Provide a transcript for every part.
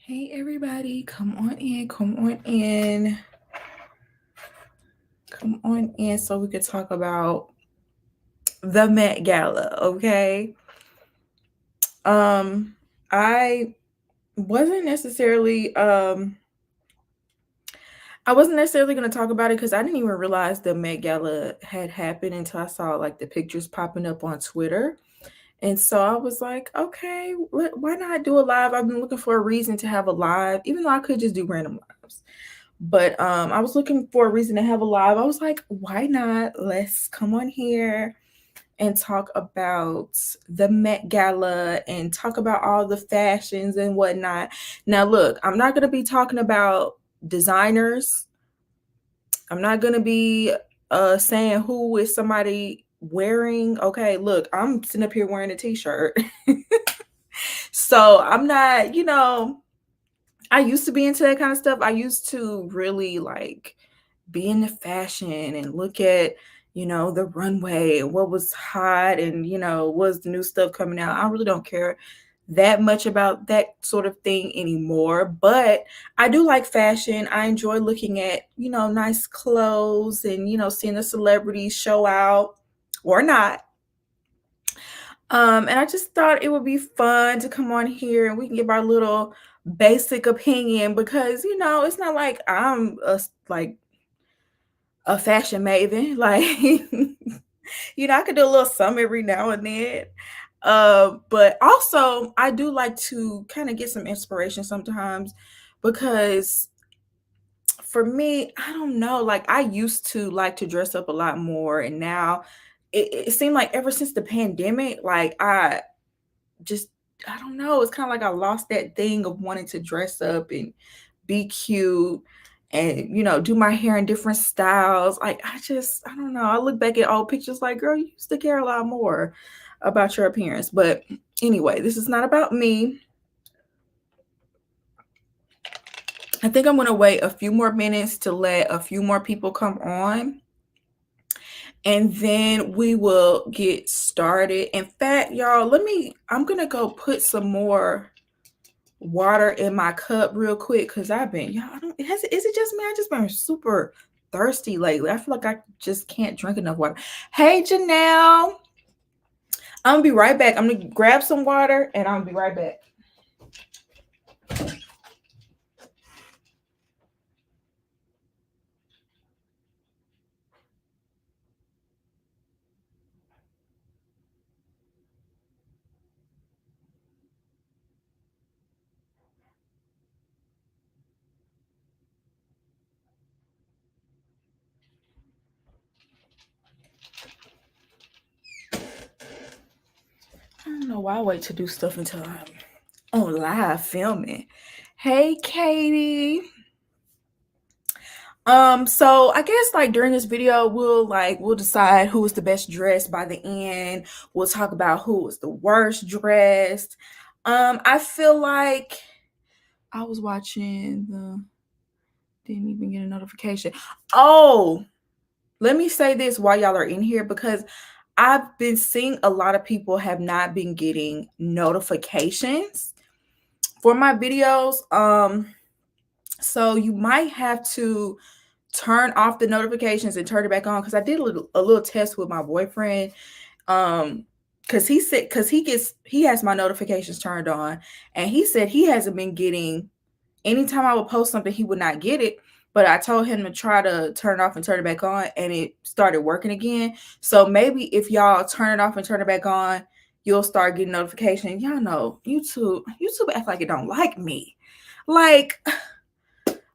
Hey everybody, come on in, come on in, come on in so we could talk about the Met Gala, okay? I wasn't necessarily I wasn't necessarily going to talk about it cuz I didn't even realize the Met Gala had happened until I saw like the pictures popping up on Twitter. And so I was like, okay, why not do a live? I've been looking for a reason to have a live, even though I could just do random lives. But I was looking for a reason to have a live. I was like, why not? Let's come on here and talk about the Met Gala and talk about all the fashions and whatnot. Now, look, I'm not going to be talking about designers. I'm not going to be saying who is somebody wearing. Okay, look, I'm sitting up here wearing a t-shirt. So I'm not, I used to be into that kind of stuff. I used to really like be into fashion and look at, the runway and what was hot and, what's the new stuff coming out. I really don't care that much about that sort of thing anymore. But I do like fashion. I enjoy looking at, nice clothes and, seeing the celebrities show out or not. And I just thought it would be fun to come on here and we can give our little basic opinion because, it's not like I'm a fashion maven. Like, I could do a little something every now and then. But also I do like to kind of get some inspiration sometimes because for me, I don't know, like I used to like to dress up a lot more and now it seemed like ever since the pandemic, like just I don't know, it's kind of like I lost that thing of wanting to dress up and be cute and do my hair in different styles. Like I don't know. I look back at old pictures like, girl, you used to care a lot more about your appearance. But anyway, this is not about me. I think I'm going to wait a few more minutes to let a few more people come on. And then we will get started. In fact, y'all, I'm going to go put some more water in my cup real quick because I've been, is it just me? I just been super thirsty lately. I feel like I just can't drink enough water. Hey, Janelle. I'm going to be right back. I'm going to grab some water and I'm going to be right back. I don't know why I wait to do stuff until I'm on live filming. Hey, Katie. So I guess like during this video, we'll decide who was the best dressed by the end. We'll talk about who was the worst dressed. I feel like I was watching didn't even get a notification. Oh, let me say this while y'all are in here because I've been seeing a lot of people have not been getting notifications for my videos. So you might have to turn off the notifications and turn it back on because I did a little test with my boyfriend. Because he has my notifications turned on, and he said he hasn't been getting. Anytime I would post something, he would not get it. But I told him to try to turn it off and turn it back on, and it started working again. So maybe if y'all turn it off and turn it back on, you'll start getting notifications. Y'all know YouTube act like it don't like me. Like,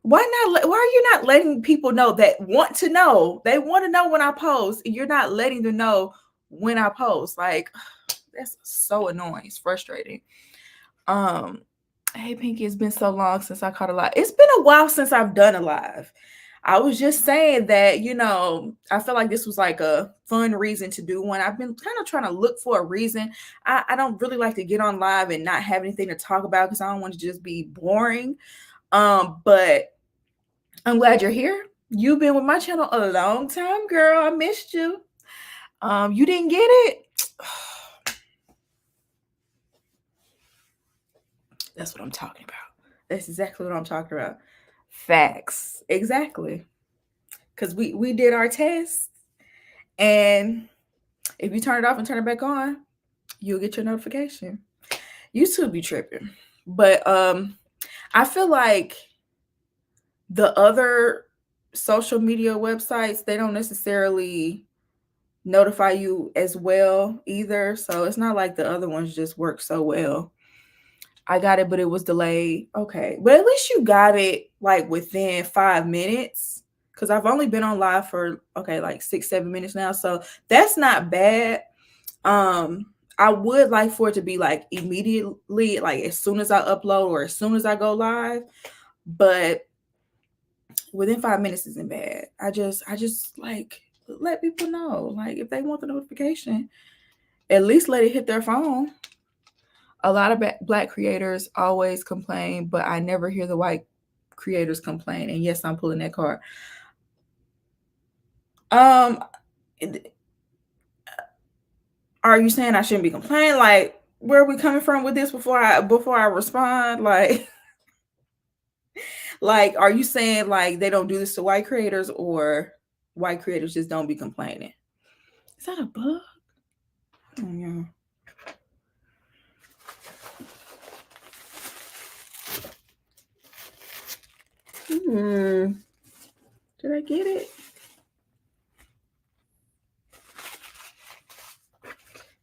why are you not letting people know that want to know? They want to know when I post, and you're not letting them know when I post. Like, that's so annoying. It's frustrating. Hey Pinky, it's been so long since I caught a live. It's been a while since I've done a live. I was just saying that, I feel like this was like a fun reason to do one. I've been kind of trying to look for a reason. I don't really like to get on live and not have anything to talk about because I don't want to just be boring. But I'm glad you're here. You've been with my channel a long time, girl. I missed you. You didn't get it? That's what I'm talking about. That's exactly what I'm talking about. Facts. Exactly. Because we did our test, and if you turn it off and turn it back on, you'll get your notification. YouTube be tripping. But I feel like the other social media websites, they don't necessarily notify you as well either. So it's not like the other ones just work so well. I got it, but it was delayed. Okay. But at least you got it like within 5 minutes. Cause I've only been on live for like 6-7 minutes now. So that's not bad. I would like for it to be like immediately, like as soon as I upload or as soon as I go live. But within 5 minutes isn't bad. I just like let people know. Like if they want the notification, at least let it hit their phone. A lot of Black creators always complain, but I never hear the white creators complain. And yes, I'm pulling that card. Are you saying I shouldn't be complaining? Like, where are we coming from with this before I respond? Like, like, are you saying like they don't do this to white creators, or white creators just don't be complaining? Is that a bug? Oh, yeah. Did I get it?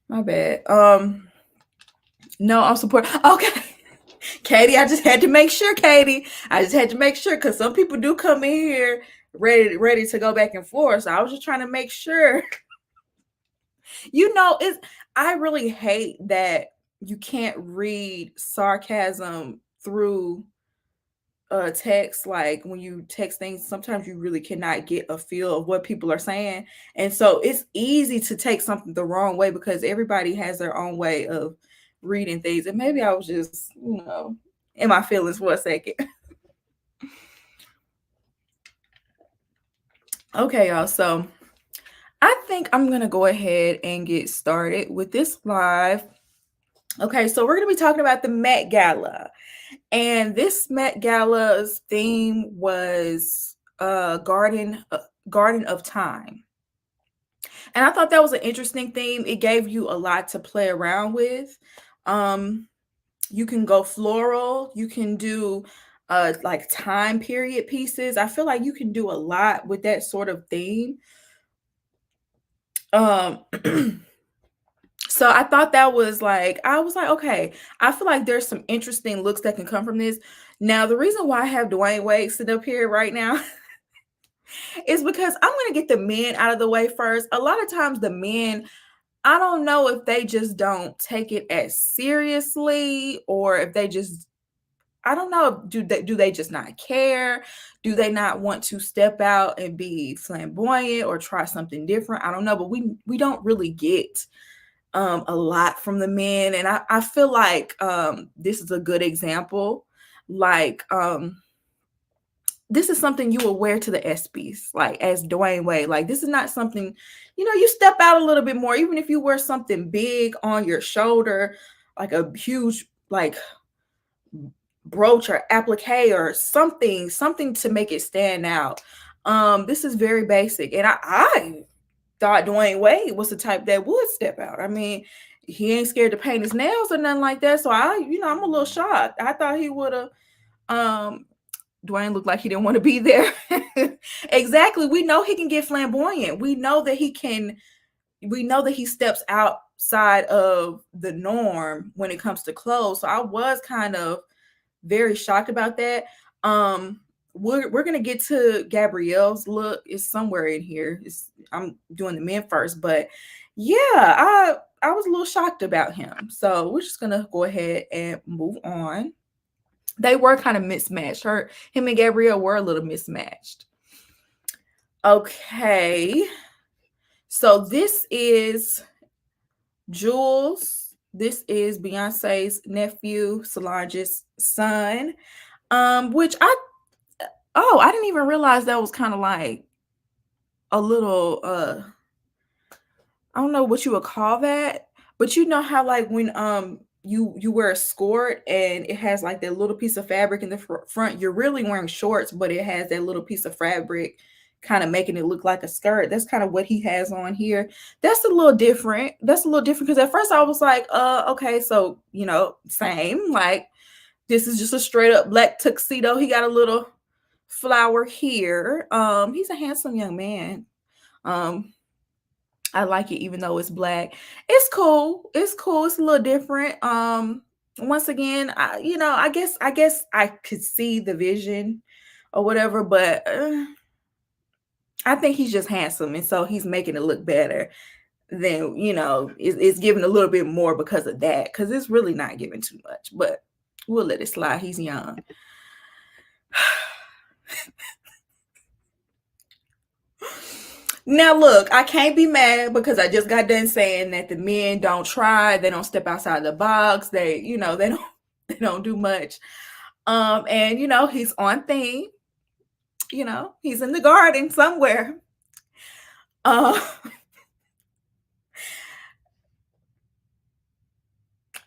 My bad. No, I'm supporting. Okay. Katie, I just had to make sure, Katie. I just had to make sure, because some people do come in here ready to go back and forth. So I was just trying to make sure. I really hate that you can't read sarcasm through text. Like when you text things, sometimes you really cannot get a feel of what people are saying. And so it's easy to take something the wrong way because everybody has their own way of reading things. And maybe I was just, in my feelings for a second. Okay, y'all. So I think I'm going to go ahead and get started with this live. Okay, so we're going to be talking about the Met Gala. And this Met Gala's theme was Garden of Time. And I thought that was an interesting theme. It gave you a lot to play around with. You can go floral. You can do like time period pieces. I feel like you can do a lot with that sort of theme. So I thought that was like, I was like, okay, I feel like there's some interesting looks that can come from this. Now, the reason why I have Dwayne Wade sit up here right now is because I'm going to get the men out of the way first. A lot of times the men, I don't know if they just don't take it as seriously, or if they just, I don't know, do they just not care? Do they not want to step out and be flamboyant or try something different? I don't know, but we don't really get a lot from the men. And I feel like this is a good example. Like this is something you will wear to the ESPYs, like as Dwayne Wade. Like this is not something, you step out a little bit more, even if you wear something big on your shoulder, like a huge like brooch or applique or something to make it stand out. This is very basic. And I thought Dwayne Wade was the type that would step out. I mean, he ain't scared to paint his nails or nothing like that. So I'm a little shocked. I thought he would have. Dwayne looked like he didn't want to be there. Exactly. We know he can get flamboyant. We know that he steps outside of the norm when it comes to clothes. So I was kind of very shocked about that. We're gonna get to Gabrielle's look. It's somewhere in here. I'm doing the men first, but yeah, I was a little shocked about him. So we're just gonna go ahead and move on. They were kind of mismatched. Him and Gabrielle were a little mismatched. Okay, so this is Jules. This is Beyonce's nephew, Solange's son. Which I didn't even realize that was kind of like a little I don't know what you would call that, but you know how like when you wear a skirt and it has like that little piece of fabric in the front, you're really wearing shorts, but it has that little piece of fabric kind of making it look like a skirt. That's kind of what he has on here. That's a little different. That's a little different because at first I was like, okay, so same. Like this is just a straight up black tuxedo. He got a little flower here. He's a handsome young man. I like it even though it's black. It's cool. It's cool. It's a little different. Once again, I guess I could see the vision or whatever, but I think he's just handsome, and so he's making it look better than it's giving a little bit more because of that, because it's really not giving too much, but we'll let it slide. He's young. Now look, I can't be mad because I just got done saying that the men don't try, they don't step outside the box, they don't do much. And he's on theme. He's in the garden somewhere. I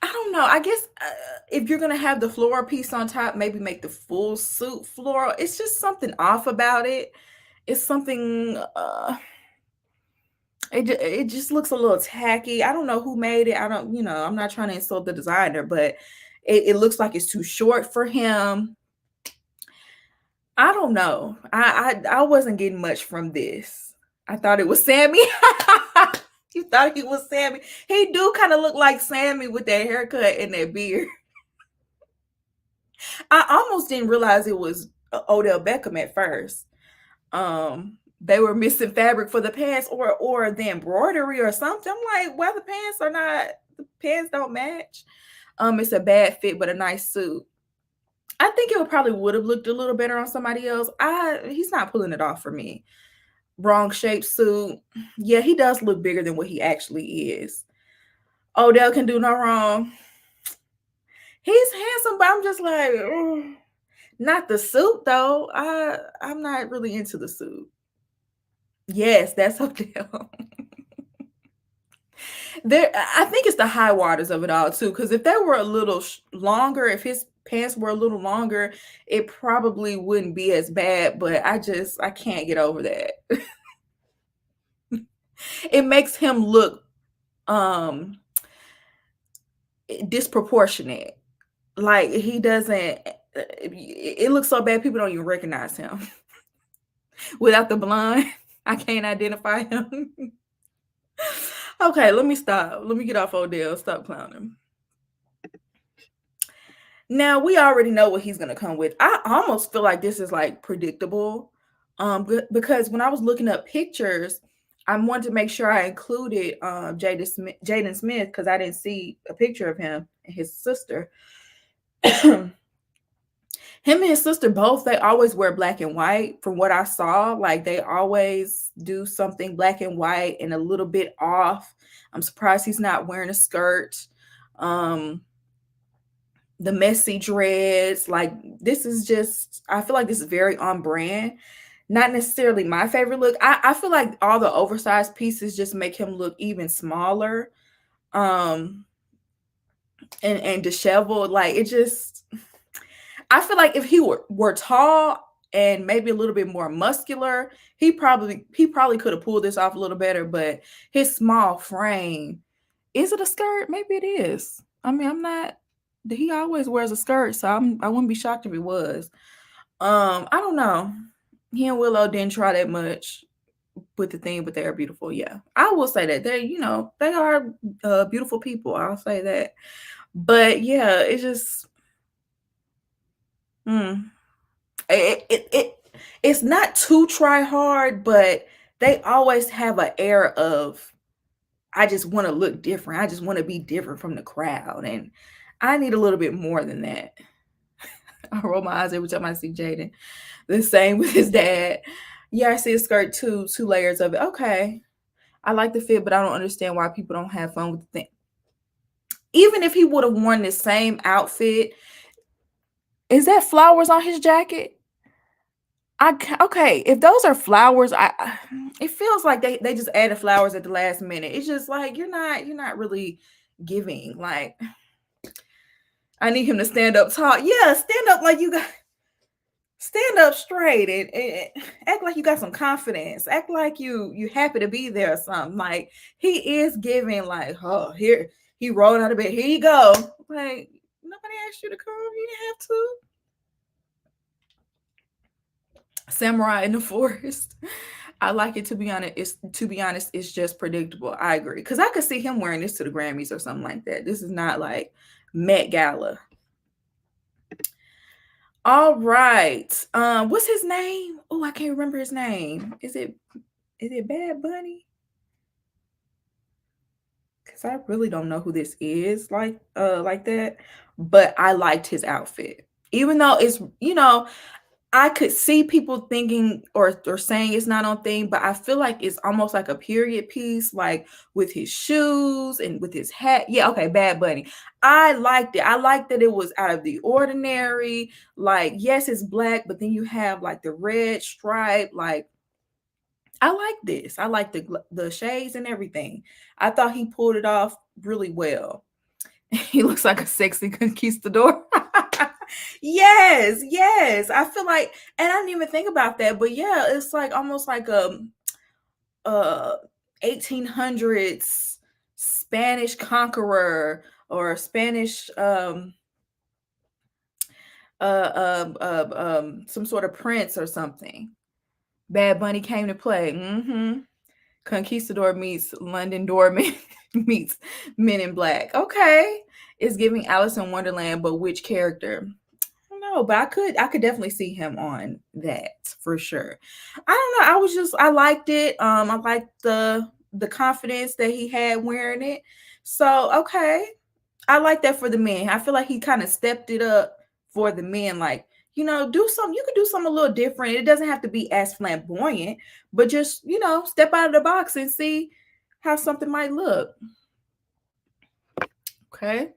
don't know. I guess if you're gonna have the floral piece on top, maybe make the full suit floral. It's just something off about it. It's something. It just looks a little tacky. I don't know who made it. I don't. I'm not trying to insult the designer, but it looks like it's too short for him. I don't know. I wasn't getting much from this. I thought it was Sammy. You thought he was Sammy? He do kind of look like Sammy with that haircut and that beard. I almost didn't realize it was Odell Beckham at first. They were missing fabric for the pants or the embroidery or something. I'm like, well, the pants don't match. It's a bad fit, but a nice suit. I think it probably would have looked a little better on somebody else. He's not pulling it off for me. Wrong shaped suit. Yeah, he does look bigger than what he actually is. Odell can do no wrong. He's handsome, but I'm just like, not the suit though. I'm not really into the suit. Yes, that's Odell. I think it's the high waters of it all too. Because if they were a little longer, if his pants were a little longer, it probably wouldn't be as bad. But I can't get over that. It makes him look disproportionate. Like he doesn't. It looks so bad people don't even recognize him. Without the blonde, I can't identify him. Okay, let me stop. Let me get off Odell. Stop clowning. Now we already know what he's gonna come with. I almost feel like this is like predictable, because when I was looking up pictures, I wanted to make sure I included Jaden Smith because I didn't see a picture of him and his sister. Him and his sister both, they always wear black and white. From what I saw, like they always do something black and white and a little bit off. I'm surprised he's not wearing a skirt. The messy dreads, like this is just, I feel like this is very on brand. Not necessarily my favorite look. I feel like all the oversized pieces just make him look even smaller. And disheveled. Like it just, I feel like if he were tall and maybe a little bit more muscular, he probably could have pulled this off a little better, but his small frame, is it a skirt? Maybe it is. I mean, he always wears a skirt, so I wouldn't be shocked if it was. I don't know. He and Willow didn't try that much with the thing, but they are beautiful. Yeah, I will say that they are beautiful people. I'll say that. But yeah, it's just it's not too try hard, but they always have an air of, I just want to look different. I just want to be different from the crowd, and I need a little bit more than that. I roll my eyes every time I see Jaden. The same with his dad. Yeah, I see a skirt too, 2 layers of it. Okay, I like the fit, but I don't understand why people don't have fun with the thing. Even if he would have worn the same outfit, is that flowers on his jacket? Okay, if those are flowers, it feels like they just added flowers at the last minute. It's just like you're not really giving. Like I need him to stand up tall. Yeah, stand up like you got stand up straight and act like you got some confidence. Act like you happy to be there or something. Like he is giving like, oh, here he rolled out of bed. Here you go. Like nobody asked you to come. You didn't have to. Samurai in the forest. I like it, to be honest. It's just predictable. I agree. Because I could see him wearing this to the Grammys or something like that. This is not like Met Gala. All right. What's his name? Oh, I can't remember his name. Is it Bad Bunny? Because I really don't know who this is like that. But I liked his outfit. Even though it's, I could see people thinking or saying it's not on theme, but I feel like it's almost like a period piece, like with his shoes and with his hat. Yeah, okay, Bad Bunny. I liked it. I liked that it was out of the ordinary. Like, yes, it's black, but then you have like the red stripe. Like, I like this. I like the shades and everything. I thought he pulled it off really well. He looks like a sexy conquistador. Yes. I feel like, and I didn't even think about that, but yeah, it's like almost like a 1800s Spanish conqueror or Spanish some sort of prince or something. Bad Bunny came to play. Conquistador meets London Doorman meets Men in Black. Okay. It's giving Alice in Wonderland, but which character? I don't know, but I could definitely see him on that for sure. I don't know. I liked it. I liked the confidence that he had wearing it. So okay. I like that for the men. I feel like he kind of stepped it up for the men. Like, do something. You could do something a little different. It doesn't have to be as flamboyant, but just, step out of the box and see how something might look. Okay.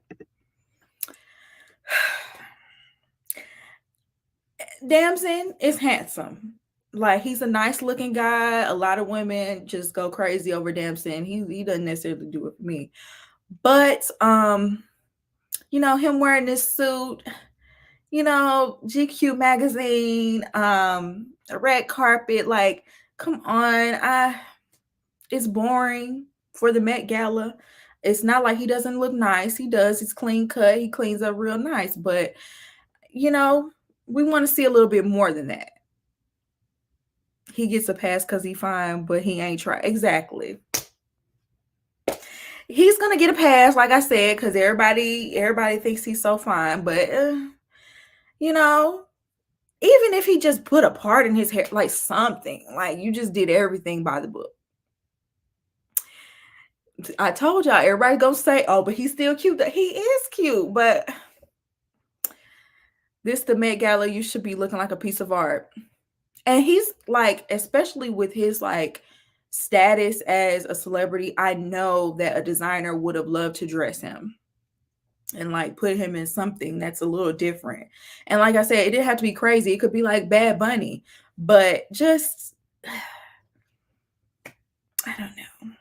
Damson is handsome. Like, he's a nice looking guy. A lot of women just go crazy over Damson. He doesn't necessarily do it for me. But him wearing this suit, GQ magazine, a red carpet, like, come on. It's boring for the Met Gala. It's not like he doesn't look nice. He does. He's clean cut. He cleans up real nice. But, we want to see a little bit more than that. He gets a pass because he's fine, but he ain't try. Exactly. He's gonna get a pass, like I said, because everybody thinks he's so fine. But even if he just put a part in his hair, like something, like you just did everything by the book. I told y'all, everybody gonna say, "Oh, but he's still cute." He is cute, but this the Met Gala. You should be looking like a piece of art. And he's like, especially with his like status as a celebrity, I know that a designer would have loved to dress him and like put him in something that's a little different. And like I said, it didn't have to be crazy. It could be like Bad Bunny, but just I don't know.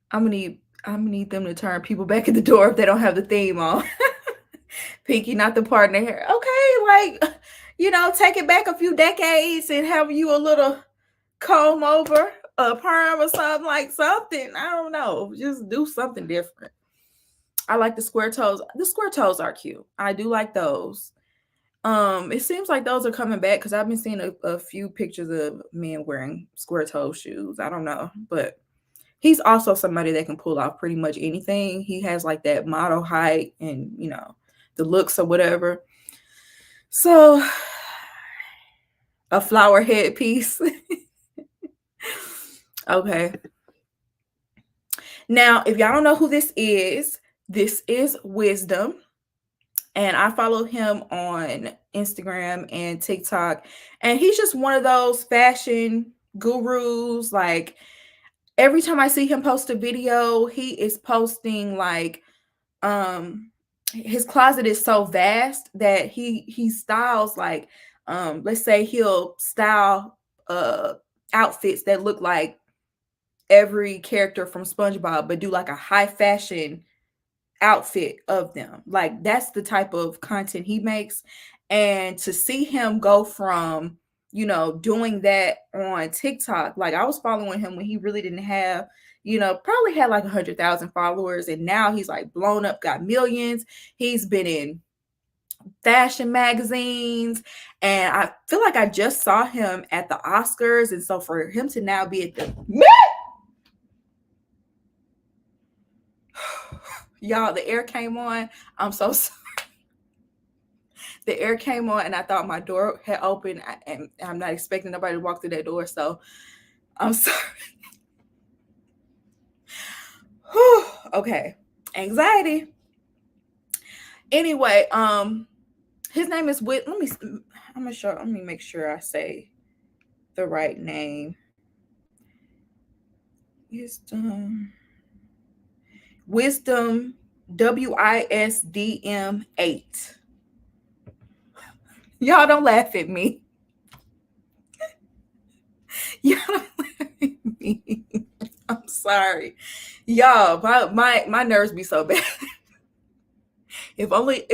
I'm gonna need them to turn people back at the door if they don't have the theme on. Pinky, not the part in the hair. Okay, like take it back a few decades and have you a little comb over, a perm or something, like something. I don't know. Just do something different. I like the square toes. The square toes are cute. I do like those. It seems like those are coming back because I've been seeing a few pictures of men wearing square toe shoes. I don't know, but he's also somebody that can pull off pretty much anything. He has like that model height and the looks or whatever. So a flower headpiece. Okay. Now, if y'all don't know who this is Wisdom. And I follow him on Instagram and TikTok. And he's just one of those fashion gurus. Like every time I see him post a video, he is posting like his closet is so vast that he styles like let's say he'll style outfits that look like every character from SpongeBob, but do like a high fashion outfit of them. Like that's the type of content he makes. And to see him go from, doing that on TikTok, like I was following him when he really didn't have, probably had like 100,000 followers. And now he's like blown up, got millions. He's been in fashion magazines. And I feel like I just saw him at the Oscars. And so for him to now be at the y'all, the air came on. I'm so sorry. The air came on and I thought my door had opened, and I'm not expecting nobody to walk through that door. So I'm sorry. Okay. Anxiety. Anyway, his name is Let me make sure I say the right name. Wisdom WISDM 8. Y'all don't laugh at me. Y'all don't laugh at me. I'm sorry. Y'all, my nerves be so bad. If only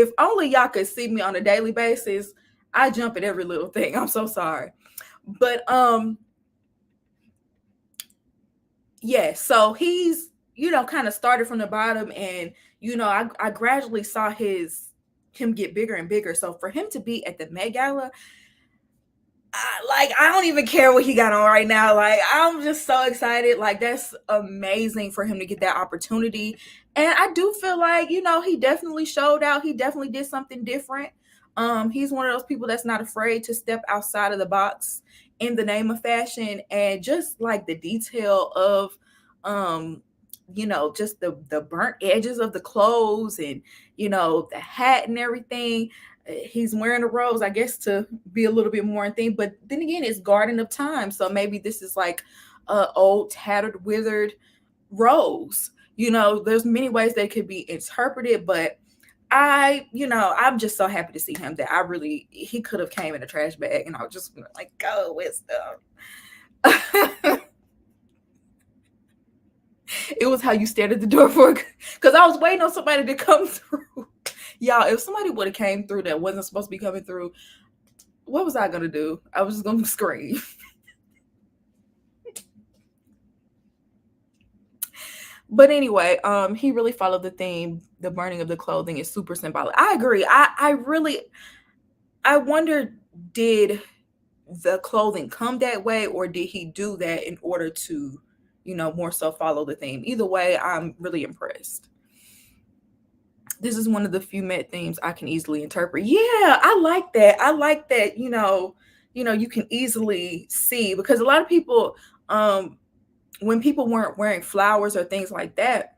y'all could see me on a daily basis, I jump at every little thing. I'm so sorry. But yeah, so he's, kind of started from the bottom, and I gradually saw him get bigger and bigger. So for him to be at the Met Gala, I don't even care what he got on right now. Like, I'm just so excited. Like, that's amazing for him to get that opportunity. And I do feel like, he definitely showed out. He definitely did something different. He's one of those people that's not afraid to step outside of the box in the name of fashion. And just like the detail of, just the burnt edges of the clothes, and, the hat and everything. He's wearing a rose, I guess, to be a little bit more in theme. But then again, it's Garden of Time. So maybe this is like a old, tattered, withered rose. There's many ways that it could be interpreted, but I'm just so happy to see him that he could have came in a trash bag and I was just like, go Wisdom. It was how you stared at the door because I was waiting on somebody to come through. Y'all, if somebody would have came through that wasn't supposed to be coming through, what was I going to do? I was just going to scream. But anyway, he really followed the theme. The burning of the clothing is super symbolic. I agree. I wonder, did the clothing come that way, or did he do that in order to, more so follow the theme? Either way, I'm really impressed. This is one of the few Met themes I can easily interpret. Yeah, I like that. I like that, you can easily see, because a lot of people, when people weren't wearing flowers or things like that,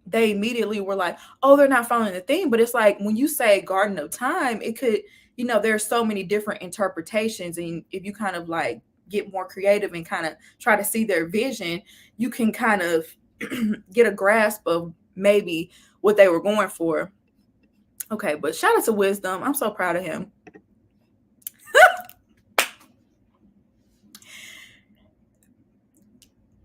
they immediately were like, oh, they're not following the theme. But it's like, when you say Garden of Time, it could, there's so many different interpretations. And if you kind of like get more creative and kind of try to see their vision, you can kind of get a grasp of maybe what they were going for. Okay, but shout out to Wisdom. I'm so proud of him.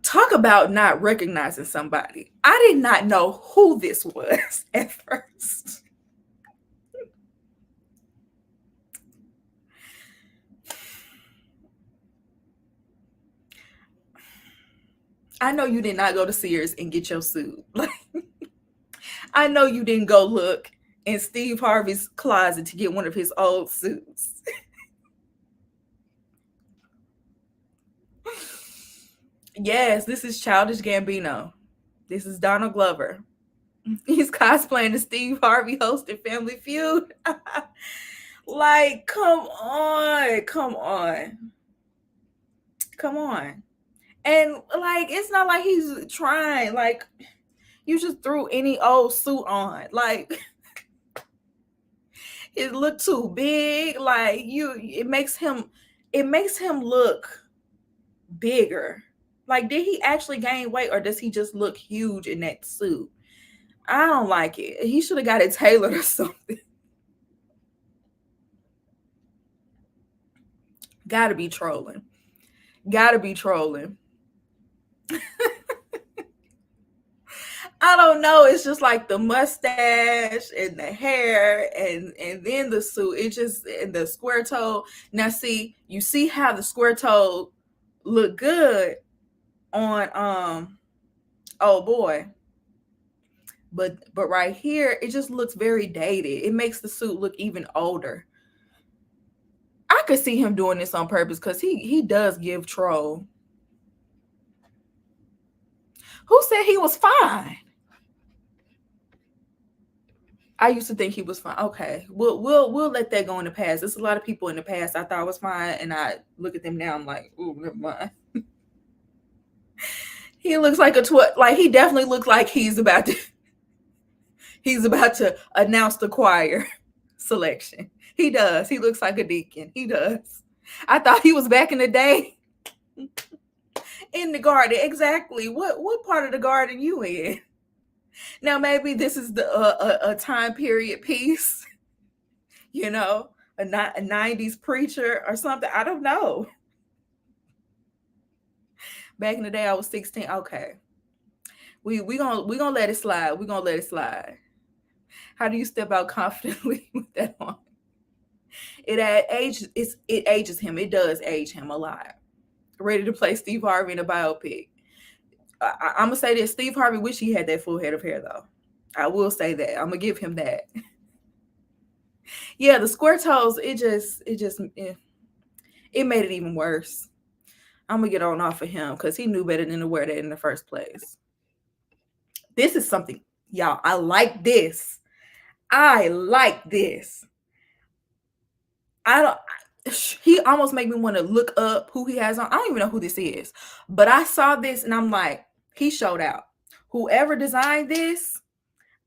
Talk about not recognizing somebody. I did not know who this was at first. I know you did not go to Sears and get your suit. I know you didn't go look in Steve Harvey's closet to get one of his old suits. Yes, this is Childish Gambino. This is Donald Glover. He's cosplaying the Steve Harvey hosted Family Feud. Like, come on. And like, it's not like he's trying. Like, you just threw any old suit on. Like, it looked too big. Like, it makes him look bigger. Like, did he actually gain weight, or does he just look huge in that suit? I don't like it. He should have got it tailored or something. Gotta be trolling. I don't know. It's just like the mustache and the hair and then the suit. It just and the square toe. Now see, you see how the square toe look good on oh boy. But right here, it just looks very dated. It makes the suit look even older. I could see him doing this on purpose because he does give troll. Who said he was fine? I used to think he was fine. Okay, we'll let that go in the past. There's a lot of people in the past I thought was fine, and I look at them now. I'm like, ooh, never mind. He looks like like he definitely looks like he's about to announce the choir selection. He does. He looks like a deacon. He does. I thought he was back in the day in the garden. Exactly. What part of the garden you in? Now maybe this is a time period piece, you know, a 90s preacher or something. I don't know. Back in the day, I was 16. Okay, we gonna let it slide. We gonna let it slide. How do you step out confidently with that on? It ages him. It does age him a lot. Ready to play Steve Harvey in a biopic. I'm gonna say this: Steve Harvey wish he had that full head of hair, though. I will say that. I'm gonna give him that. Yeah, the square toes. It made it even worse. I'm gonna get on off of him because he knew better than to wear that in the first place. This is something, y'all. I like this. I like this. I don't. He almost made me want to look up who he has on. I don't even know who this is, but I saw this and I'm like, he showed out. Whoever designed this,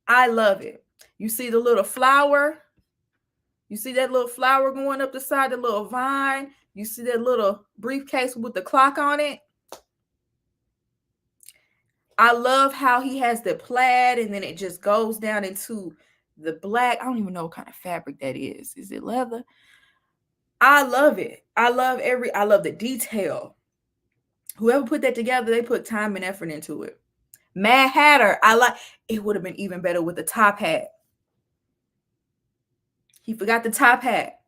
I love it. You see the little flower? You see that little flower going up the side, the little vine? You see that little briefcase with the clock on it? I love how he has the plaid and then it just goes down into the black. I don't even know what kind of fabric that is. Is it leather? I love it. I love the detail. Whoever put that together, they put time and effort into it. Mad Hatter, it would have been even better with the top hat. He forgot the top hat.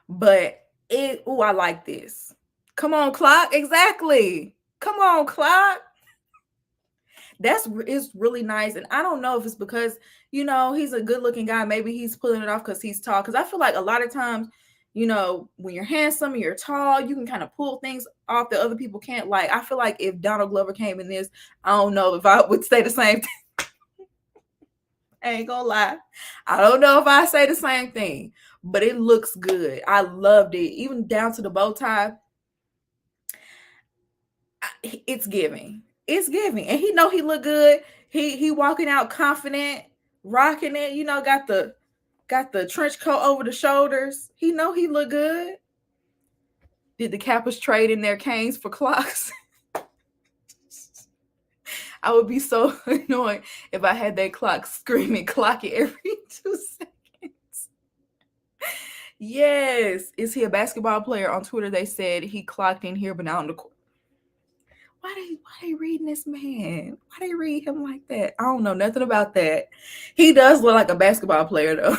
But I like this. Come on, clock. Exactly. Come on, clock. It's really nice. And I don't know if it's because, he's a good looking guy. Maybe he's pulling it off because he's tall. Because I feel like a lot of times, when you're handsome and you're tall, you can kind of pull things off that other people can't. Like, I feel like if Donald Glover came in this, I don't know if I would say the same thing. I ain't gonna lie. I don't know if I say the same thing, but it looks good. I loved it. Even down to the bow tie. It's giving. It's giving. And he know he look good. He walking out confident, rocking it, got the trench coat over the shoulders. He know he look good. Did the Kappas trade in their canes for clocks? I would be so annoyed if I had that clock screaming clock it every 2 seconds. Yes. Is he a basketball player? On Twitter, they said he clocked in here, but not on the court. Why they reading this man? Why they read him like that? I don't know nothing about that. He does look like a basketball player, though.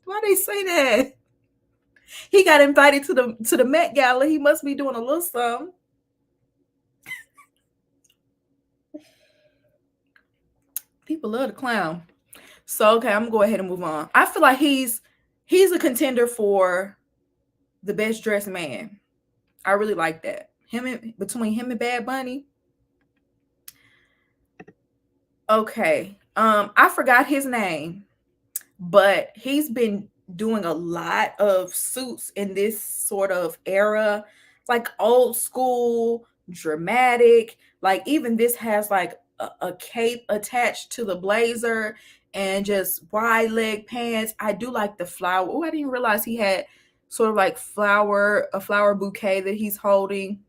Why they say that? He got invited to the Met Gala. He must be doing a little something. People love the clown. So, okay, I'm going to go ahead and move on. I feel like he's a contender for the best dressed man. I really like that. Between him and Bad Bunny. Okay. I forgot his name, but he's been doing a lot of suits in this sort of era, like old school, dramatic. Like even this has like a cape attached to the blazer and just wide leg pants. I do like the flower. Oh, I didn't realize he had sort of like a flower bouquet that he's holding.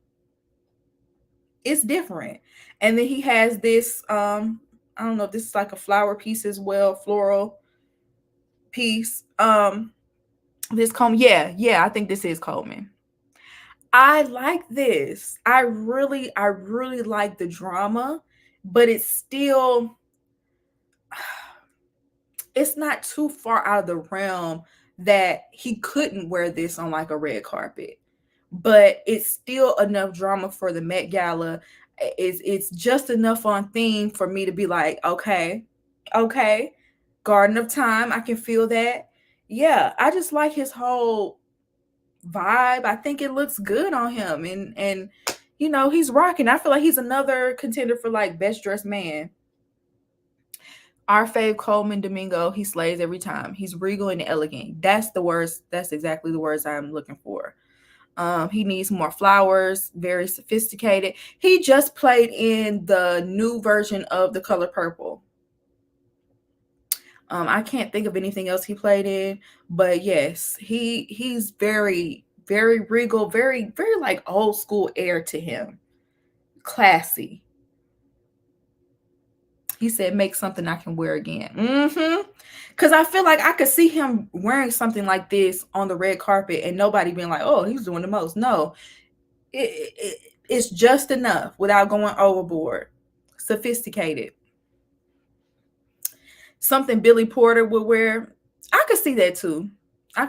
It's different. And then he has this, I don't know if this is like a flower piece as well, floral piece. This Coleman. Yeah, I think this is Coleman. I like this. I really like the drama but it's still, it's not too far out of the realm that he couldn't wear this on like a red carpet. But it's still enough drama for the Met Gala. It's just enough on theme for me to be like, okay, Garden of Time, I can feel that. Yeah, I just like his whole vibe. I think it looks good on him, and you know, he's rocking. I feel like he's another contender for like best dressed man. Our fave Coleman Domingo, he slays every time. He's regal and elegant. That's the words. That's exactly the words I'm looking for. He needs more flowers, very sophisticated. He just played in the new version of The Color Purple. I can't think of anything else he played in, but yes, he's very, very regal, very, very like old school air to him. Classy. He said, make something I can wear again. Because I feel like I could see him wearing something like this on the red carpet and nobody being like, oh, he's doing the most. No, it's just enough without going overboard. Sophisticated. Something Billy Porter would wear. I could see that too. I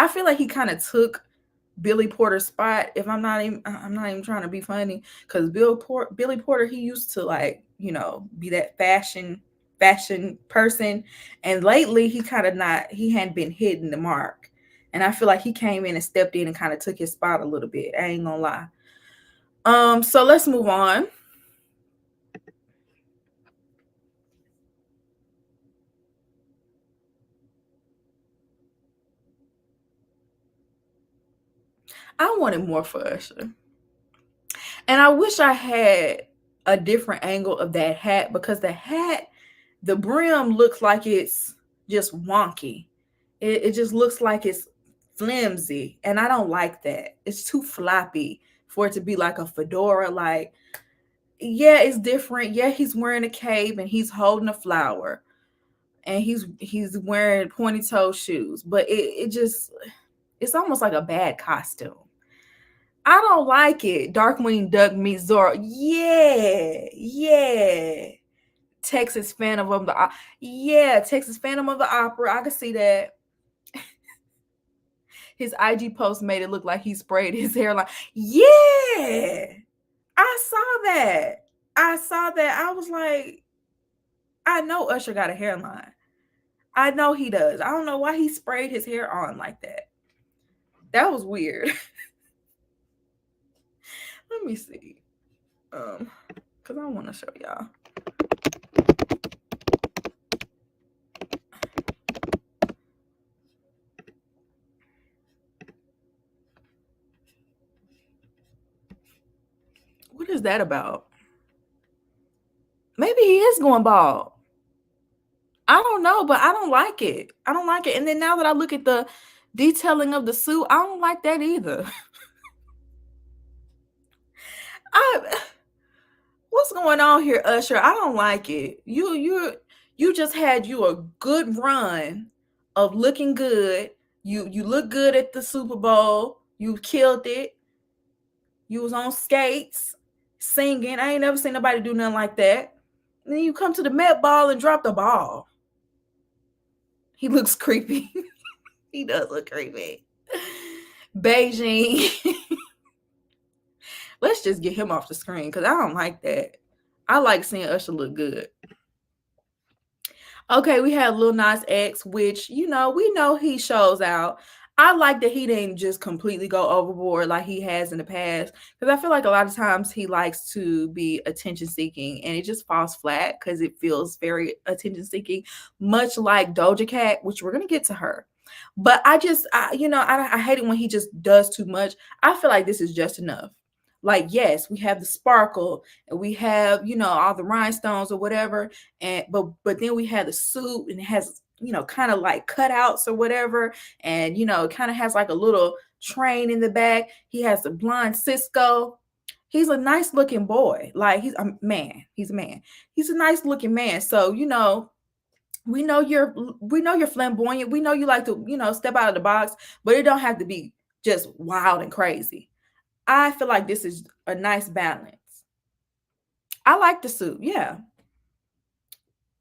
feel like he kind of took Billy Porter's spot. If I'm not even trying to be funny, because Billy Porter, he used to like, you know, be that fashion person, and lately he hadn't been hitting the mark, and I feel like he came in and stepped in and kind of took his spot a little bit. I ain't gonna lie. So let's move on. I wanted more for Usher. And I wish I had a different angle of that hat, because the brim looks like it's just wonky. It just looks like it's flimsy. And I don't like that. It's too floppy for it to be like a fedora. Like, yeah, it's different. Yeah, he's wearing a cape and he's holding a flower. And he's wearing pointy toe shoes. But it's almost like a bad costume. I don't like it. Darkwing Duck meets Zora. Yeah. Texas Phantom of the Texas Phantom of the Opera. I could see that. His IG post made it look like he sprayed his hairline. Yeah, I saw that. I was like, I know Usher got a hairline. I know he does. I don't know why he sprayed his hair on like that. That was weird. Let me see. Because I want to show y'all. What is that about? Maybe he is going bald. I don't know, but I don't like it. And then now that I look at the detailing of the suit, I don't like that either. What's going on here, Usher? I don't like it. You just had you a good run of looking good. You look good at the Super Bowl. You killed it. You was on skates, singing. I ain't never seen nobody do nothing like that. And then you come to the Met Ball and drop the ball. He looks creepy. He does look creepy. Beijing. Let's just get him off the screen, because I don't like that. I like seeing Usher look good. Okay, we have Lil Nas X, which, you know, we know he shows out. I like that he didn't just completely go overboard like he has in the past, because I feel like a lot of times he likes to be attention seeking and it just falls flat because it feels very attention seeking, much like Doja Cat, which we're going to get to her. But I hate it when he just does too much. I feel like this is just enough. Like, yes, we have the sparkle and we have, you know, all the rhinestones or whatever. And but then we have the suit and it has, you know, kind of like cutouts or whatever. And, you know, it kind of has like a little train in the back. He has the blonde Cisco. He's a nice looking boy. Like, he's a man. He's a nice looking man. So, you know, we know you're flamboyant. We know you like to, you know, step out of the box, but it don't have to be just wild and crazy. I feel like this is a nice balance. I like the suit. Yeah.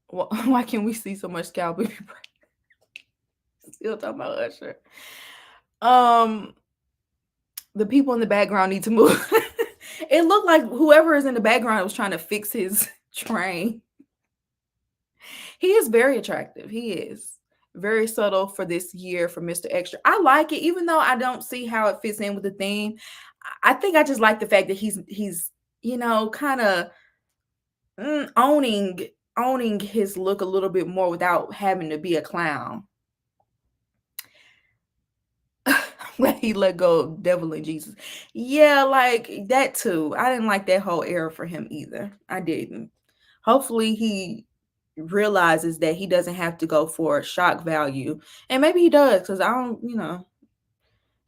Well, why can't we see so much scalp? Still talking about Usher. The people in the background need to move. It looked like whoever is in the background was trying to fix his train. He is very attractive. He is very subtle for this year for Mr. Extra. I like it, even though I don't see how it fits in with the theme. I think I just like the fact that he's kind of owning his look a little bit more without having to be a clown. When he let go of Devil and Jesus. Yeah, like that too. I didn't like that whole era for him either. I didn't. Hopefully he realizes that he doesn't have to go for shock value. And maybe he does, because I don't,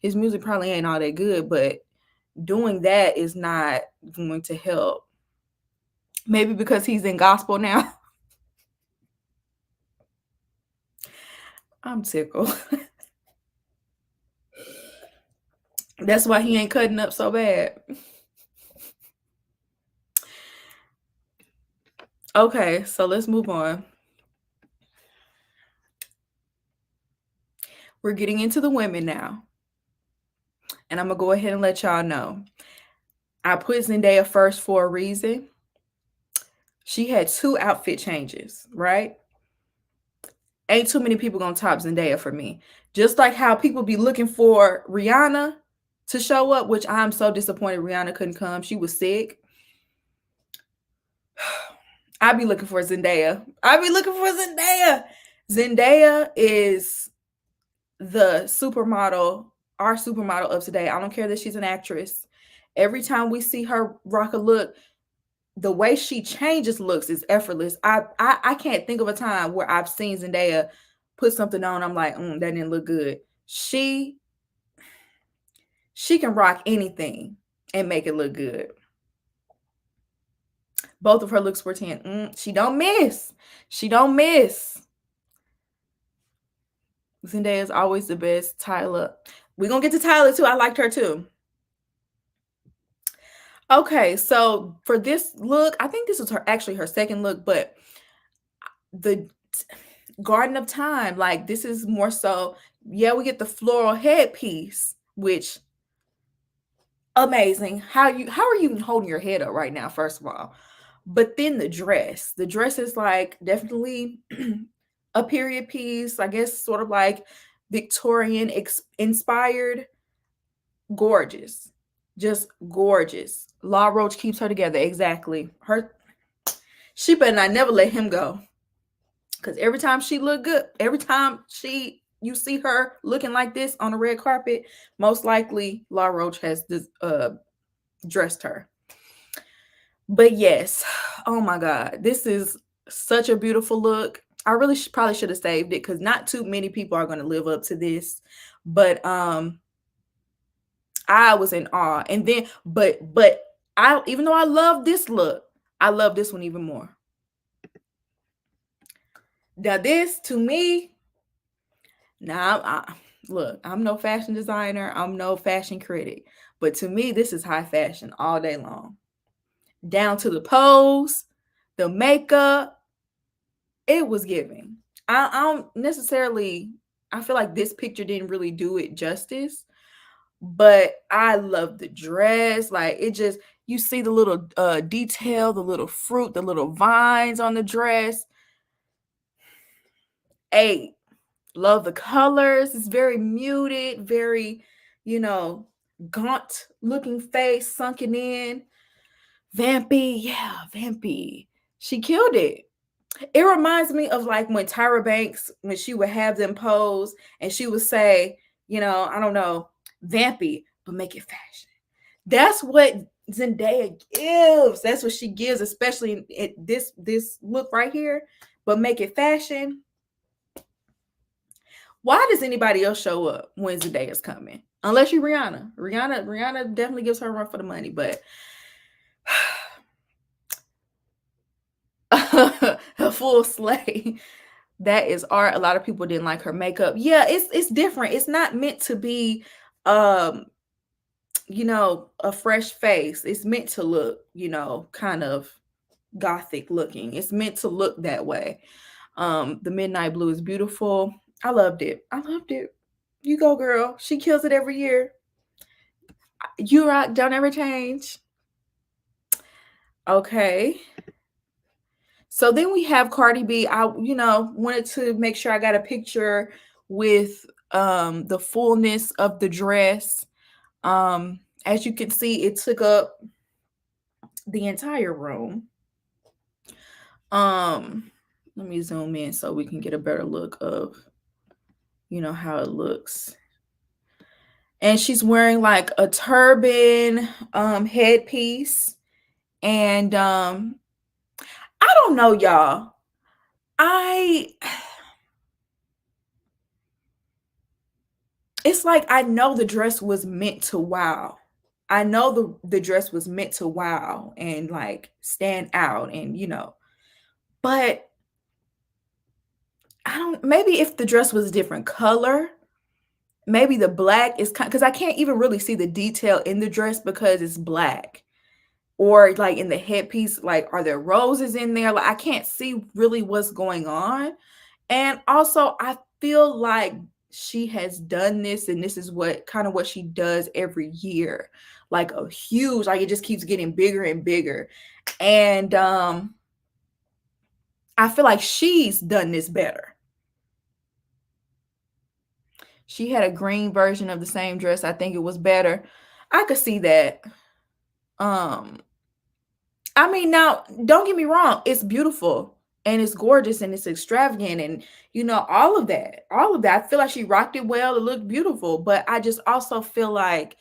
his music probably ain't all that good, but doing that is not going to help. Maybe because he's in gospel now. I'm tickled. That's why he ain't cutting up so bad. Okay, so let's move on. We're getting into the women now. And I'm going to go ahead and let y'all know. I put Zendaya first for a reason. She had 2 outfit changes, right? Ain't too many people going to top Zendaya for me. Just like how people be looking for Rihanna to show up, which I'm so disappointed Rihanna couldn't come. She was sick. I be looking for Zendaya. Zendaya is the supermodel, our supermodel of today. I don't care that she's an actress. Every time we see her rock a look, the way she changes looks is effortless. I can't think of a time where I've seen Zendaya put something on. I'm like, that didn't look good. She can rock anything and make it look good. Both of her looks were 10. She don't miss. Zendaya is always the best. Tyler. We're going to get to Tyler too. I liked her too. Okay, so for this look, I think this was actually her second look, but the Garden of Time, like this is more so, yeah, we get the floral headpiece, which amazing. How are you even holding your head up right now, first of all? But then the dress is like definitely a period piece, I guess, sort of like Victorian inspired. Gorgeous. Just gorgeous. Law Roach keeps her together. Exactly. She better not never let him go. Because every time she look good, every time you see her looking like this on a red carpet, most likely Law Roach has dressed her. But yes, oh my God, this is such a beautiful look. I really probably should have saved it because not too many people are going to live up to this. But I was in awe. And then, but even though I love this look, I love this one even more. Now this, to me, look, I'm no fashion designer. I'm no fashion critic. But to me, this is high fashion all day long. Down to the pose, the makeup, it was giving. I don't necessarily, I feel like this picture didn't really do it justice. But I love the dress. Like it just, you see the little detail, the little fruit, the little vines on the dress. 8. Love the colors. It's very muted, very, gaunt looking face, sunken in. Vampy. Yeah, Vampy. She killed it. It reminds me of like when Tyra Banks, when she would have them pose and she would say, I don't know, Vampy, but make it fashion. That's what Zendaya gives. That's what she gives, especially in this look right here. But make it fashion. Why does anybody else show up when Zendaya's coming? Unless you're Rihanna. Rihanna definitely gives her a run for the money, but a full slay. That is art. A lot of people didn't like her makeup. Yeah, it's different. It's not meant to be a fresh face. It's meant to look, kind of gothic looking. It's meant to look that way. The midnight blue is beautiful. I loved it. I loved it. You go, girl. She kills it every year. You rock, don't ever change. Okay. So then we have Cardi B. I, wanted to make sure I got a picture with the fullness of the dress. As you can see, it took up the entire room. Let me zoom in so we can get a better look of, how it looks. And she's wearing like a turban headpiece. And I don't know, y'all. It's like I know the dress was meant to wow. I know the dress was meant to wow and like stand out and but I don't, maybe if the dress was a different color, maybe the black is kind, because I can't even really see the detail in the dress because it's black. Or like in the headpiece, like are there roses in there? Like I can't see really what's going on. And also I feel like she has done this and this is what she does every year. Like a huge, like it just keeps getting bigger and bigger. And I feel like she's done this better. She had a green version of the same dress. I think it was better. I could see that. I mean, now don't get me wrong, it's beautiful and it's gorgeous and it's extravagant and all of that. All of that. I feel like she rocked it well. It looked beautiful, but I just also feel like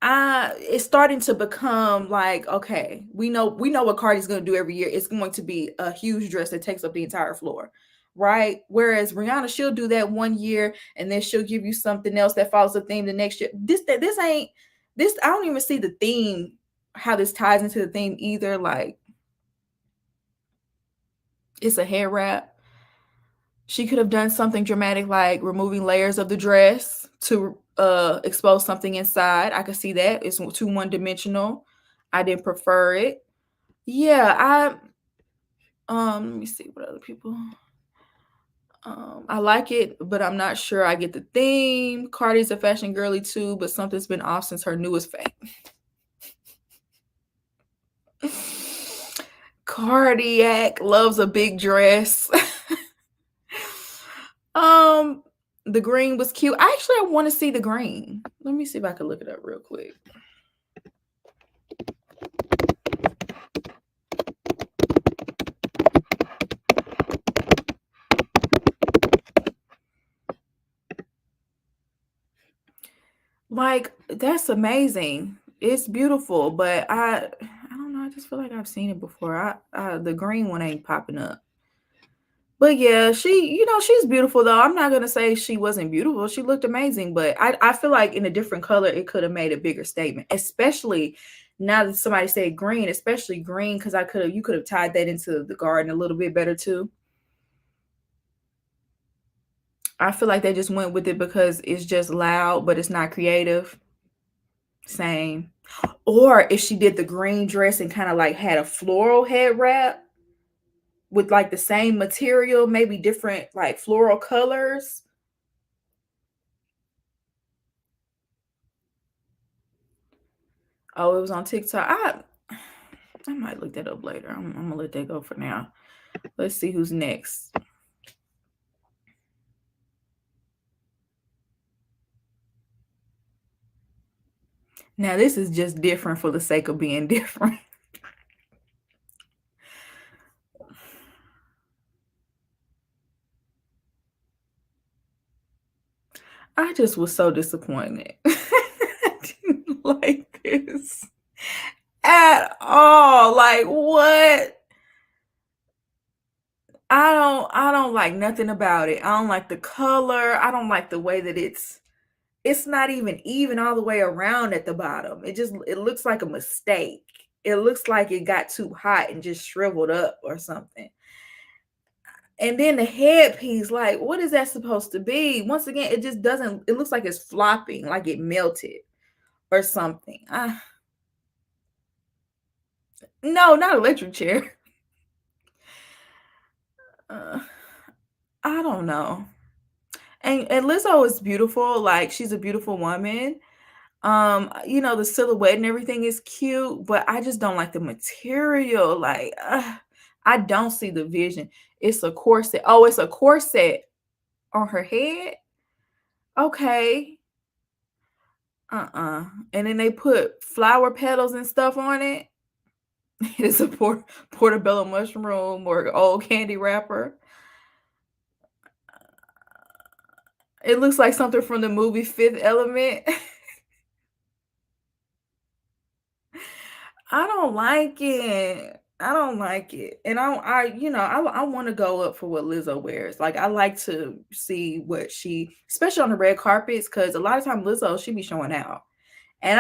it's starting to become like, okay, we know what Cardi's going to do every year. It's going to be a huge dress that takes up the entire floor, right? Whereas Rihanna, she'll do that one year and then she'll give you something else that follows the theme the next year. This ain't this. I don't even see the theme, how this ties into the theme either. Like, it's a hair wrap. She could have done something dramatic like removing layers of the dress to expose something inside. I could see that. It's too one-dimensional. I didn't prefer it. Yeah, let me see what other people. I like it, but I'm not sure I get the theme. Cardi's a fashion girly too, but something's been off since her newest fame. Cardiac loves a big dress. The green was cute. Actually, I want to see the green. Let me see if I can look it up real quick. Like, that's amazing. It's beautiful, but I don't know. I just feel like I've seen it before. The green one ain't popping up. But yeah, she's beautiful though. I'm not gonna say she wasn't beautiful. She looked amazing, but I feel like in a different color, it could have made a bigger statement. Especially now that somebody said green, especially green, because you could have tied that into the garden a little bit better too. I feel like they just went with it because it's just loud, but it's not creative. Same. Or if she did the green dress and kind of like had a floral head wrap with like the same material, maybe different like floral colors. Oh, it was on TikTok. I might look that up later. I'm gonna let that go for now. Let's see who's next. Now this is just different for the sake of being different. I just was so disappointed. I didn't like this at all. Like, what? I don't like nothing about it. I don't like the color. I don't like the way that it's not even all the way around at the bottom. It looks like a mistake. It looks like it got too hot and just shriveled up or something. And then the headpiece, like, what is that supposed to be? Once again, it just doesn't, it looks like it's flopping, like it melted or something. No, not electric chair. Uh, I don't know. And Lizzo is beautiful. Like, she's a beautiful woman. The silhouette and everything is cute, but I just don't like the material. Like, I don't see the vision. It's a corset. Oh, it's a corset on her head. Okay. And then they put flower petals and stuff on it. It's a portobello mushroom or old candy wrapper. It looks like something from the movie Fifth Element. I don't like it. I don't like it. And I want to go up for what Lizzo wears. Like, I like to see what she, especially on the red carpets, because a lot of time Lizzo, she be showing out. And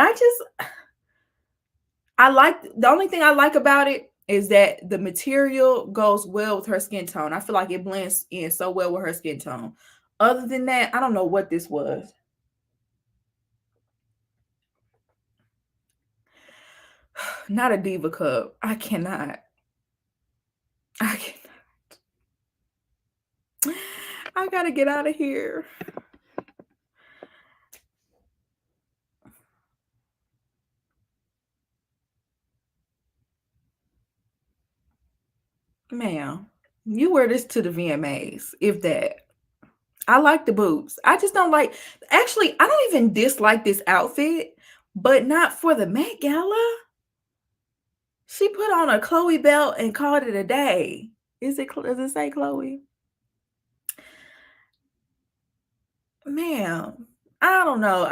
I like, the only thing I like about it is that the material goes well with her skin tone. I feel like it blends in so well with her skin tone. Other than that, I don't know what this was. Not a diva cup. I cannot. I cannot. I gotta get out of here. Ma'am, you wear this to the VMAs, if that. I like the boobs. I just don't like, actually, I don't even dislike this outfit, but not for the Met Gala. She put on a Chloe belt and called it a day. Does it say Chloe? Ma'am, I don't know.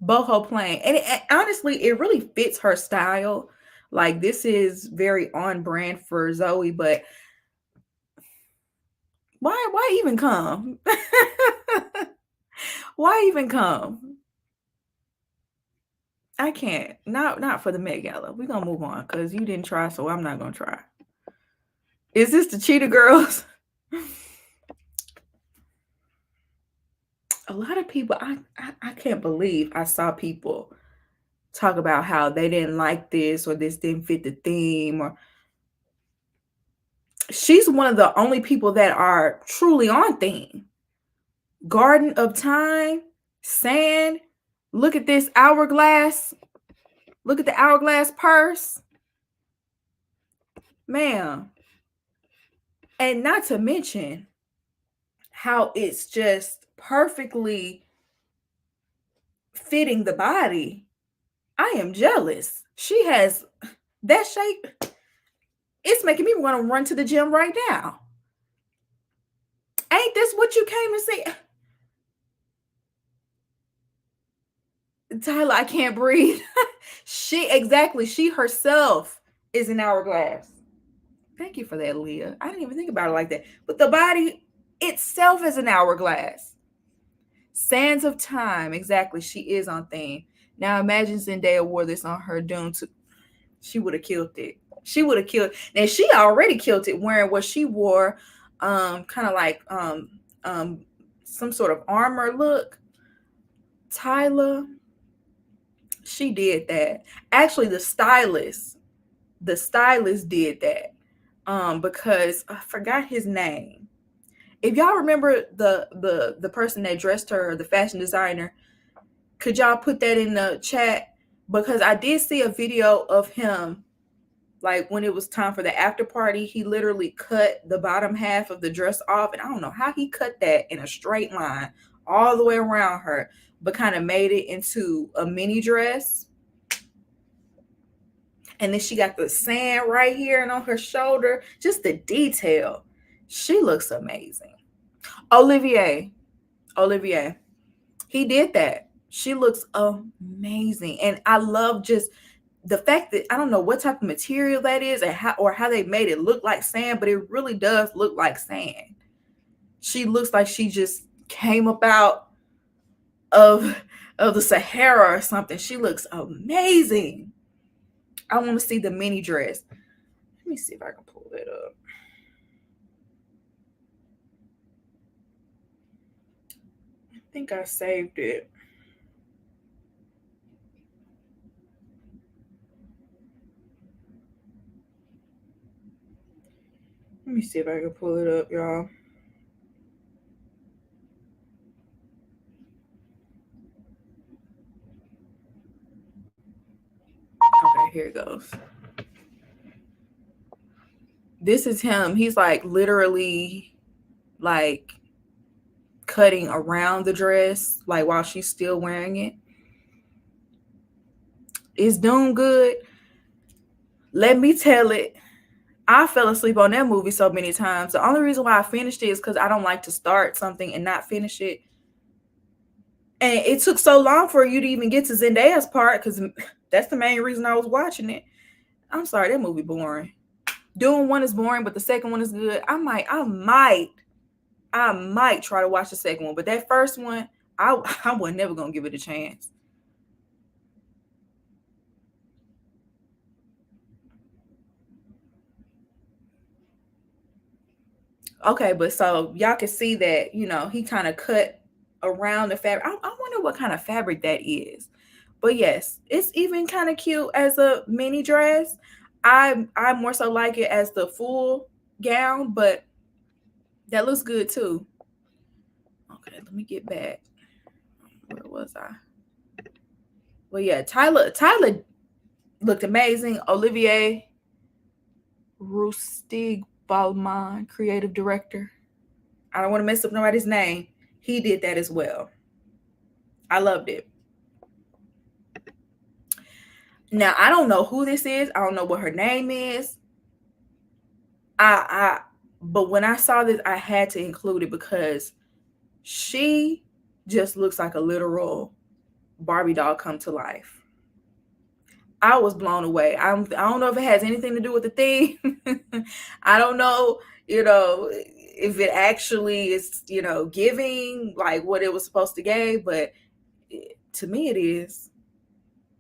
Boho plain. And honestly, it really fits her style. Like, this is very on brand for Zoe, but why even come? Why even come? I can't. Not for the Met Gala. We're gonna move on because you didn't try, so I'm not gonna try. Is this the Cheetah Girls? A lot of people, I can't believe I saw people talk about how they didn't like this or this didn't fit the theme, or she's one of the only people that are truly on theme. Garden of Time, sand. Look at this hourglass. Look at the hourglass purse. Ma'am. And not to mention how it's just perfectly fitting the body. I am jealous. She has that shape. It's making me want to run to the gym right now. Ain't this what you came to see? Tyler, I can't breathe. She herself is an hourglass. Thank you for that, Leah. I didn't even think about it like that. But the body itself is an hourglass. Sands of Time. Exactly. She is on theme. Now imagine Zendaya wore this on her Dune too. She would have killed it. She would have killed. And she already killed it wearing what she wore, kind of like some sort of armor look. Tyler, she did that. Actually, the stylist did that. Because I forgot his name. If y'all remember the person that dressed her, the fashion designer, could y'all put that in the chat? Because I did see a video of him, like when it was time for the after party, he literally cut the bottom half of the dress off, and I don't know how he cut that in a straight line all the way around her, but kind of made it into a mini dress. And then she got the sand right here and on her shoulder. Just the detail. She looks amazing. Olivier. He did that. She looks amazing. And I love just the fact that I don't know what type of material that is and how they made it look like sand, but it really does look like sand. She looks like she just came up out of the Sahara or something. She looks amazing. I want to see the mini dress. Let me see if I can pull it up. I think I saved it. Let me see if I can pull it up, y'all. Okay, here it goes. This is him. He's like literally like cutting around the dress, like while she's still wearing it. It's doing good. Let me tell it. I fell asleep on that movie so many times. The only reason why I finished it is because I don't like to start something and not finish it. And it took so long for you to even get to Zendaya's part because that's the main reason I was watching it. I'm sorry, that movie boring. Doing one is boring, but the second one is good. I might try to watch the second one, but that first one, I was never gonna give it a chance. Okay, but so y'all can see that, he kind of cut around the fabric. I wonder what kind of fabric that is. But yes, it's even kind of cute as a mini dress. I more so like it as the full gown, but that looks good too. Okay, let me get back. Where was I? Well, yeah, Tyler looked amazing. Olivier Roustig-Balmain, creative director. I don't want to mess up nobody's name. He did that as well. I loved it. Now, I don't know who this is. I don't know what her name is. But when I saw this, I had to include it because she just looks like a literal Barbie doll come to life. I was blown away. I don't know if it has anything to do with the theme. I don't know, if it actually is, giving like what it was supposed to give, but to me it is.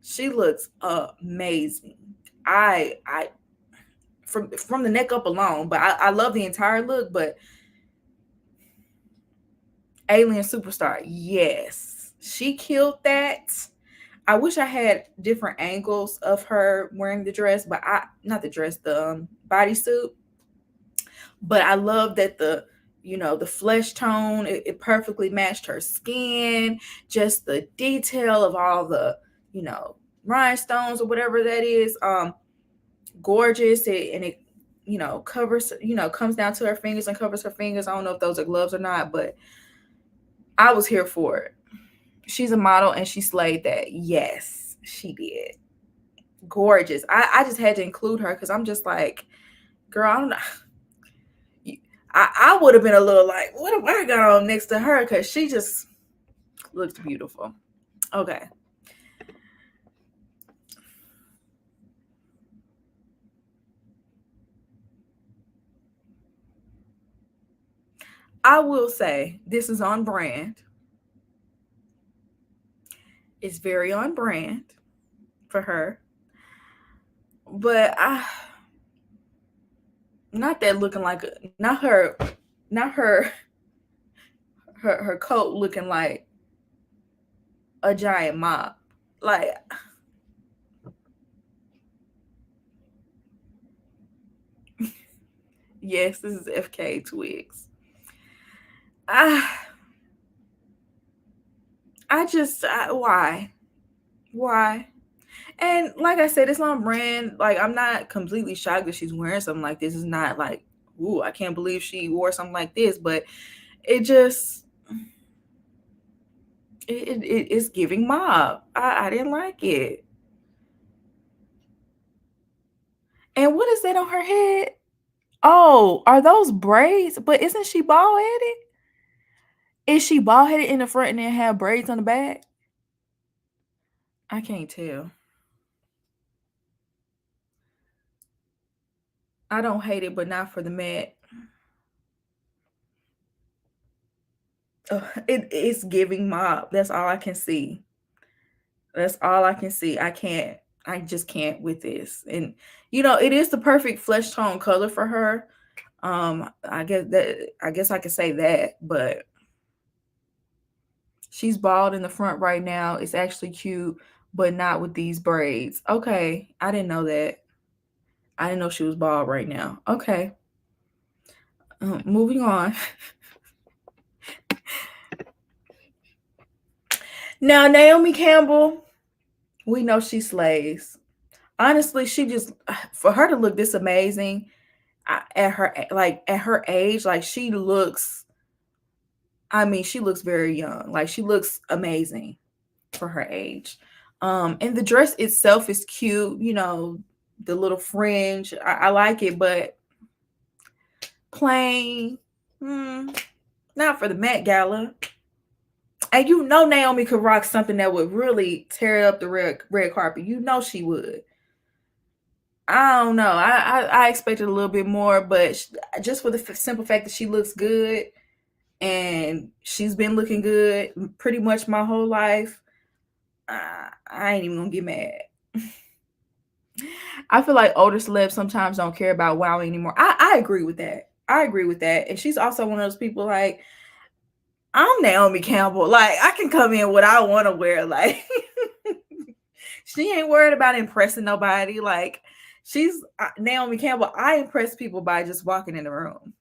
She looks amazing. I from the neck up alone, but I love the entire look, but Alien Superstar, yes. She killed that. I wish I had different angles of her wearing the dress, but not the dress, the bodysuit. But I love that the flesh tone, it perfectly matched her skin, just the detail of all the, rhinestones or whatever that is. Gorgeous. It covers, comes down to her fingers and covers her fingers. I don't know if those are gloves or not, but I was here for it. She's a model and she slayed that. Yes, she did. Gorgeous. I just had to include her because I'm just like, girl, I don't know. I would have been a little like, what have I got on next to her? Because she just looks beautiful. Okay. I will say this is on brand. It's very on brand for her. But not that looking like not her her coat looking like a giant mop. Like, yes, this is FK Twigs. Why? And like I said, it's on brand. Like, I'm not completely shocked that she's wearing something like this. It's not like, ooh, I can't believe she wore something like this. But it just, it's giving mob. I didn't like it. And what is that on her head? Oh, are those braids? But isn't she bald headed? Is she bald headed in the front and then have braids on the back? I can't tell. I don't hate it, but not for the Met. It's giving mob. That's all I can see. That's all I can see. I just can't with this. And it is the perfect flesh tone color for her. I guess I could say that, but she's bald in the front right now. It's actually cute, but not with these braids. Okay, I didn't know that. I didn't know she was bald right now. Okay. Moving on. Now, Naomi Campbell, we know she slays. Honestly, she just, for her to look this amazing at her age, like she looks, I mean, she looks very young. Like she looks amazing for her age. And the dress itself is cute, you know, the little fringe. I like it, but plain, not for the Met Gala. And you know Naomi could rock something that would really tear up the red carpet. You know she would. I don't know. I expected a little bit more, but just for the simple fact that she looks good and she's been looking good pretty much my whole life, I ain't even gonna get mad. I feel like older celebs sometimes don't care about wow anymore. I agree with that. I agree with that. And she's also one of those people like, I'm Naomi Campbell. Like, I can come in what I want to wear. Like, she ain't worried about impressing nobody. Like, she's Naomi Campbell. I impress people by just walking in the room.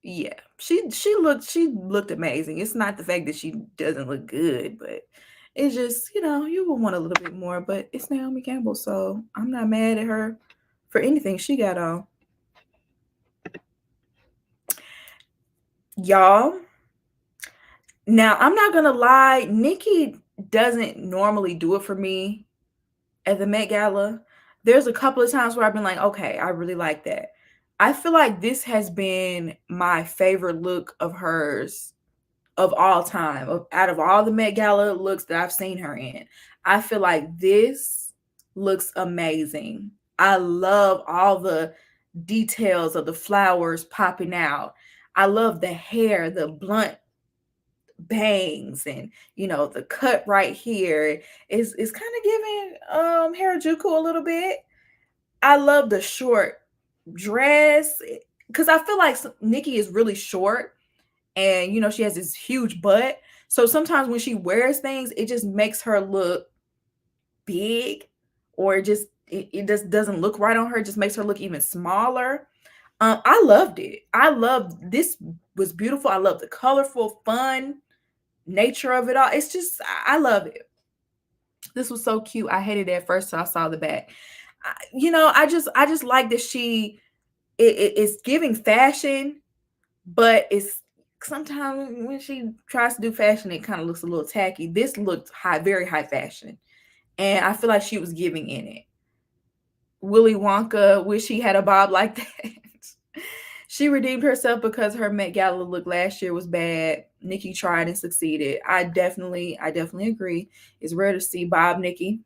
Yeah, she looked amazing. It's not the fact that she doesn't look good, but it's just, you know, you would want a little bit more. But it's Naomi Campbell, so I'm not mad at her for anything she got on. Y'all, now I'm not gonna lie, Nikki doesn't normally do it for me at the Met Gala. There's a couple of times where I've been like, okay, I really like that. I feel like this has been my favorite look of hers of all time. Out of all the Met Gala looks that I've seen her in, I feel like this looks amazing. I love all the details of the flowers popping out. I love the hair, the blunt bangs, and you know the cut right here is kind of giving Harajuku a little bit. I love the short dress because I feel like Nikki is really short, and you know she has this huge butt, so sometimes when she wears things it just makes her look big, or it just doesn't look right on her. It just makes her look even smaller. I loved it. I loved this. Was beautiful. I love the colorful fun nature of it all. It's just, I love it. This was so cute. I hated it at first till I saw the back. You know, I just like that it's giving fashion, but it's sometimes when she tries to do fashion, it kind of looks a little tacky. This looked very high fashion, and I feel like she was giving in it. Willy Wonka, wish he had a bob like that. She redeemed herself because her Met Gala look last year was bad. Nikki tried and succeeded. I definitely agree. It's rare to see Bob Nikki.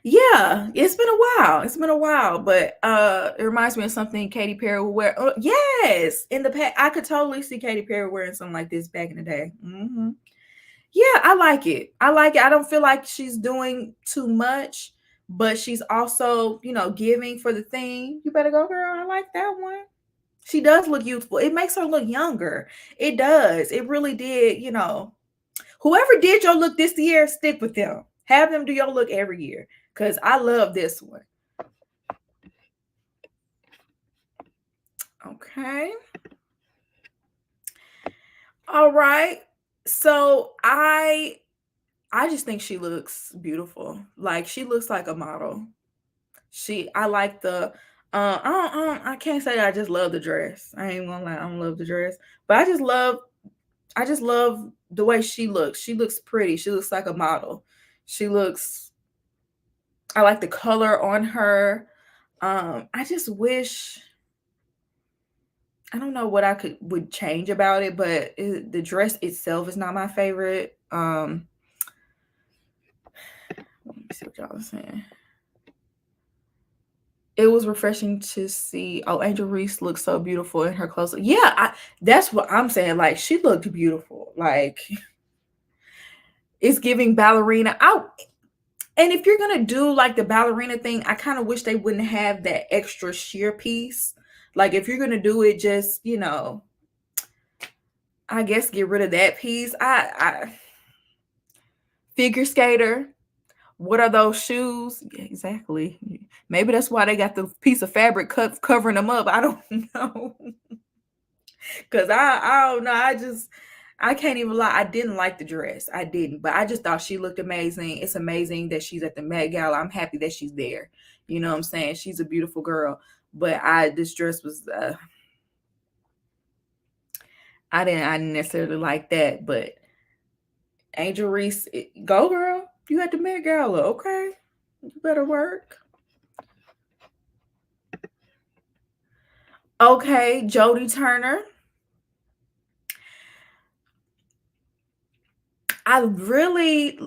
Yeah, it's been a while. It's been a while, but it reminds me of something Katy Perry would wear. Oh, yes, in the past, I could totally see Katy Perry wearing something like this back in the day. Yeah, I like it. I like it. I don't feel like she's doing too much, but she's also, you know, giving for the thing. You better go, girl. I like that one. She does look youthful. It makes her look younger. It does. It really did. You know, whoever did your look this year, stick with them. Have them do your look every year, because I love this one. Okay. All right. So I just think she looks beautiful. Like she looks like a model. I like the I can't say that I just love the dress. I ain't gonna lie, I don't love the dress. But I just love the way she looks. She looks pretty. She looks like a model. She looks I like the color on her. I just wish I don't know what would change about it, but the dress itself is not my favorite. Let me see what y'all are saying. It was refreshing to see. Oh, Angel Reese looks so beautiful in her clothes. Yeah, that's what I'm saying. Like she looked beautiful. Like it's giving ballerina out. And if you're gonna do like the ballerina thing, I kind of wish they wouldn't have that extra sheer piece. Like if you're gonna do it, just you know, I guess get rid of that piece. I figure skater. What are those shoes? Yeah, exactly. Maybe that's why they got the piece of fabric covering them up. I don't know. Cause I don't know. I can't even lie. I didn't like the dress. I didn't, but I just thought she looked amazing. It's amazing that she's at the Met Gala. I'm happy that she's there. You know what I'm saying? She's a beautiful girl. But this dress was I didn't necessarily like that, but Angel Reese, go girl. You at the Met Gala, okay? You better work. Okay, Jodie Turner. I really,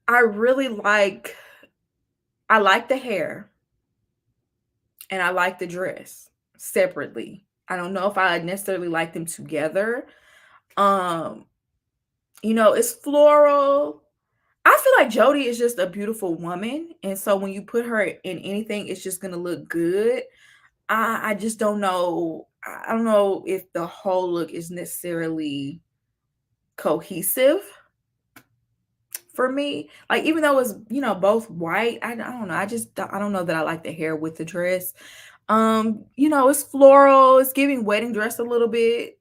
I really like. I like the hair, and I like the dress separately. I don't know if I necessarily like them together. Um, it's floral. I feel like Jodie is just a beautiful woman, and so when you put her in anything, it's just gonna look good. I just don't know. I don't know if the whole look is necessarily cohesive for me. Like even though it's both white, I don't know. I don't know that I like the hair with the dress. It's floral. It's giving wedding dress a little bit.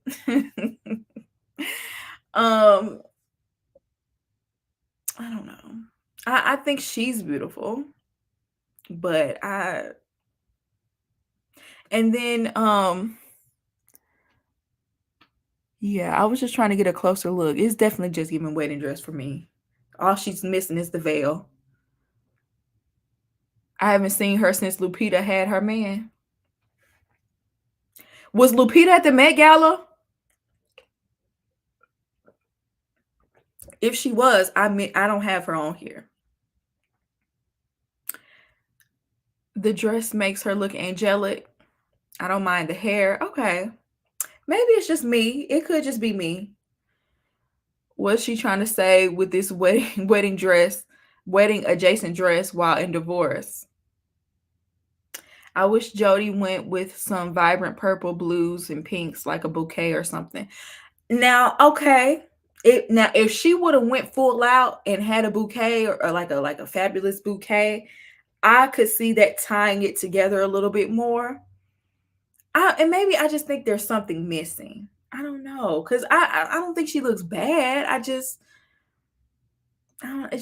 um, I don't know. I think she's beautiful, but and then yeah, I was just trying to get a closer look. It's definitely just giving wedding dress for me. All she's missing is the veil. I haven't seen her since Lupita had her man. Was Lupita at the Met Gala? If she was, I don't have her on here. The dress makes her look angelic. I don't mind the hair. Okay. Maybe it's just me. It could just be me. What's she trying to say with this wedding dress, wedding adjacent dress while in divorce? I wish Jodie went with some vibrant purple, blues, and pinks, like a bouquet or something. Now, okay. If she would have went full out and had a bouquet or like a fabulous bouquet, I could see that tying it together a little bit more. And maybe I just think there's something missing. I don't know, because I don't think she looks bad. It's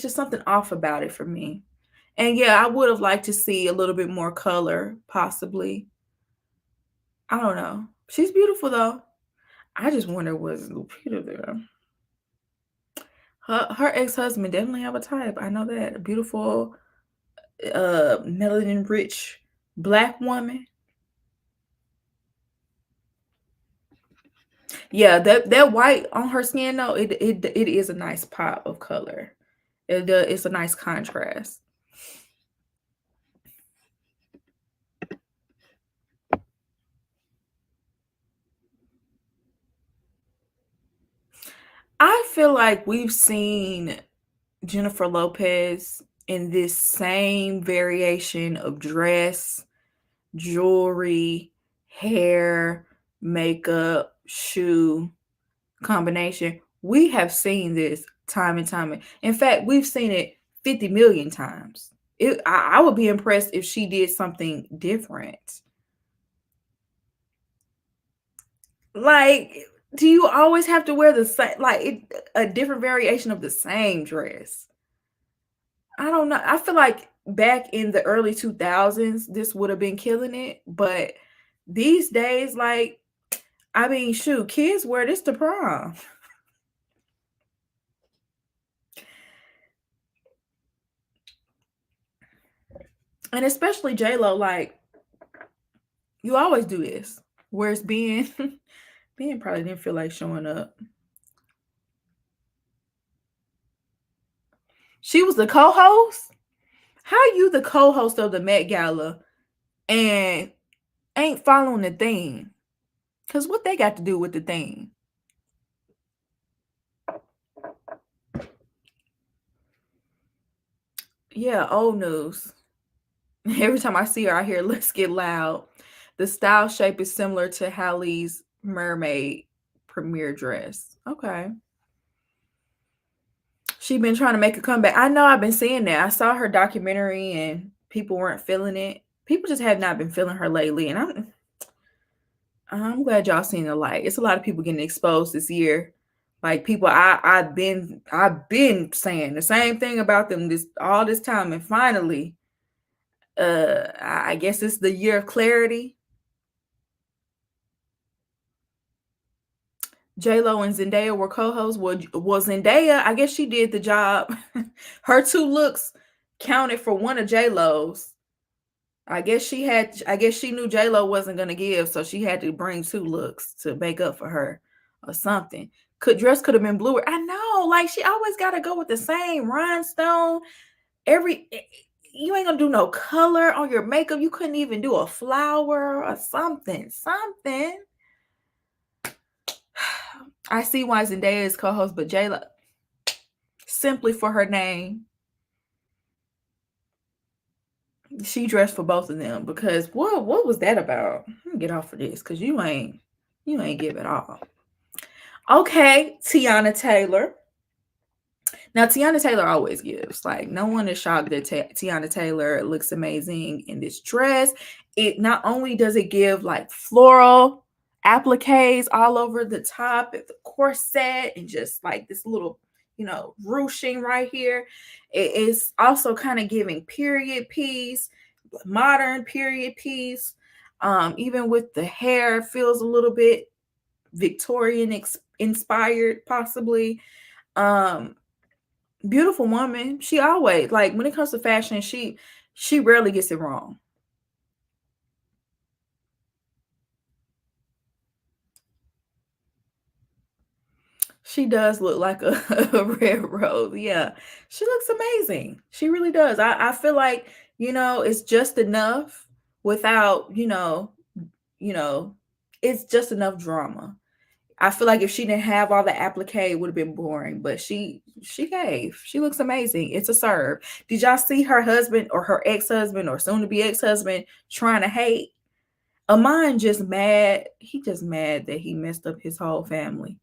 just something off about it for me. And yeah, I would have liked to see a little bit more color, possibly. I don't know. She's beautiful though. I just wonder, was Lupita there? Her ex-husband definitely have a type. I know that. A beautiful, melanin rich black woman. Yeah, that white on her skin though, it is a nice pop of color. It's a nice contrast. I feel like we've seen Jennifer Lopez in this same variation of dress, jewelry, hair, makeup, shoe combination. We have seen this time and time. In fact, we've seen it 50 million times. I would be impressed if she did something different. Like, do you always have to wear the same, a different variation of the same dress? I don't know. I feel like back in the early 2000s, this would have been killing it. But these days, like, I mean, shoot, kids wear this to prom. And especially J-Lo, like, you always do this. Whereas Ben, Ben probably didn't feel like showing up. She was the co-host? How you the co-host of the Met Gala and ain't following the theme? Because what they got to do with the theme? Yeah, old news. Every time I see her, I hear "Let's Get Loud." The style shape is similar to Halle's mermaid premiere dress. Okay. She been trying to make a comeback. I know, I've been seeing that. I saw her documentary and people weren't feeling it. People just have not been feeling her lately, and I'm glad y'all seen the light. It's a lot of people getting exposed this year. Like people I've been saying the same thing about them this all this time, and finally, I guess it's the year of clarity. J-Lo and Zendaya were co-hosts. Was Zendaya, I guess she did the job. Her two looks counted for one of J-Lo's. I guess she knew J-Lo wasn't gonna give, so she had to bring two looks to make up for her or something. Could have been bluer. I know, like she always gotta go with the same rhinestone. You ain't gonna do no color on your makeup. You couldn't even do a flower or something. Something. I see why Zendaya is co-host, but J-Lo, simply for her name, she dressed for both of them because what was that about? Get off of this because you ain't give it all. Okay, Tiana Taylor. Now, Tiana Taylor always gives. Like, no one is shocked that Tiana Taylor looks amazing in this dress. It not only does it give like floral appliques all over the top of the corset and just like this little, ruching right here. It is also kind of giving period piece, modern period piece. Even with the hair, feels a little bit Victorian inspired, possibly. Beautiful woman. She always, like, when it comes to fashion, she rarely gets it wrong. She does look like a red rose. Yeah. She looks amazing. She really does. I feel like, it's just enough without, it's just enough drama. I feel like if she didn't have all the applique, it would have been boring. But she gave. She looks amazing. It's a serve. Did y'all see her husband or her ex-husband or soon-to-be ex-husband trying to hate? Amon just mad. He just mad that he messed up his whole family.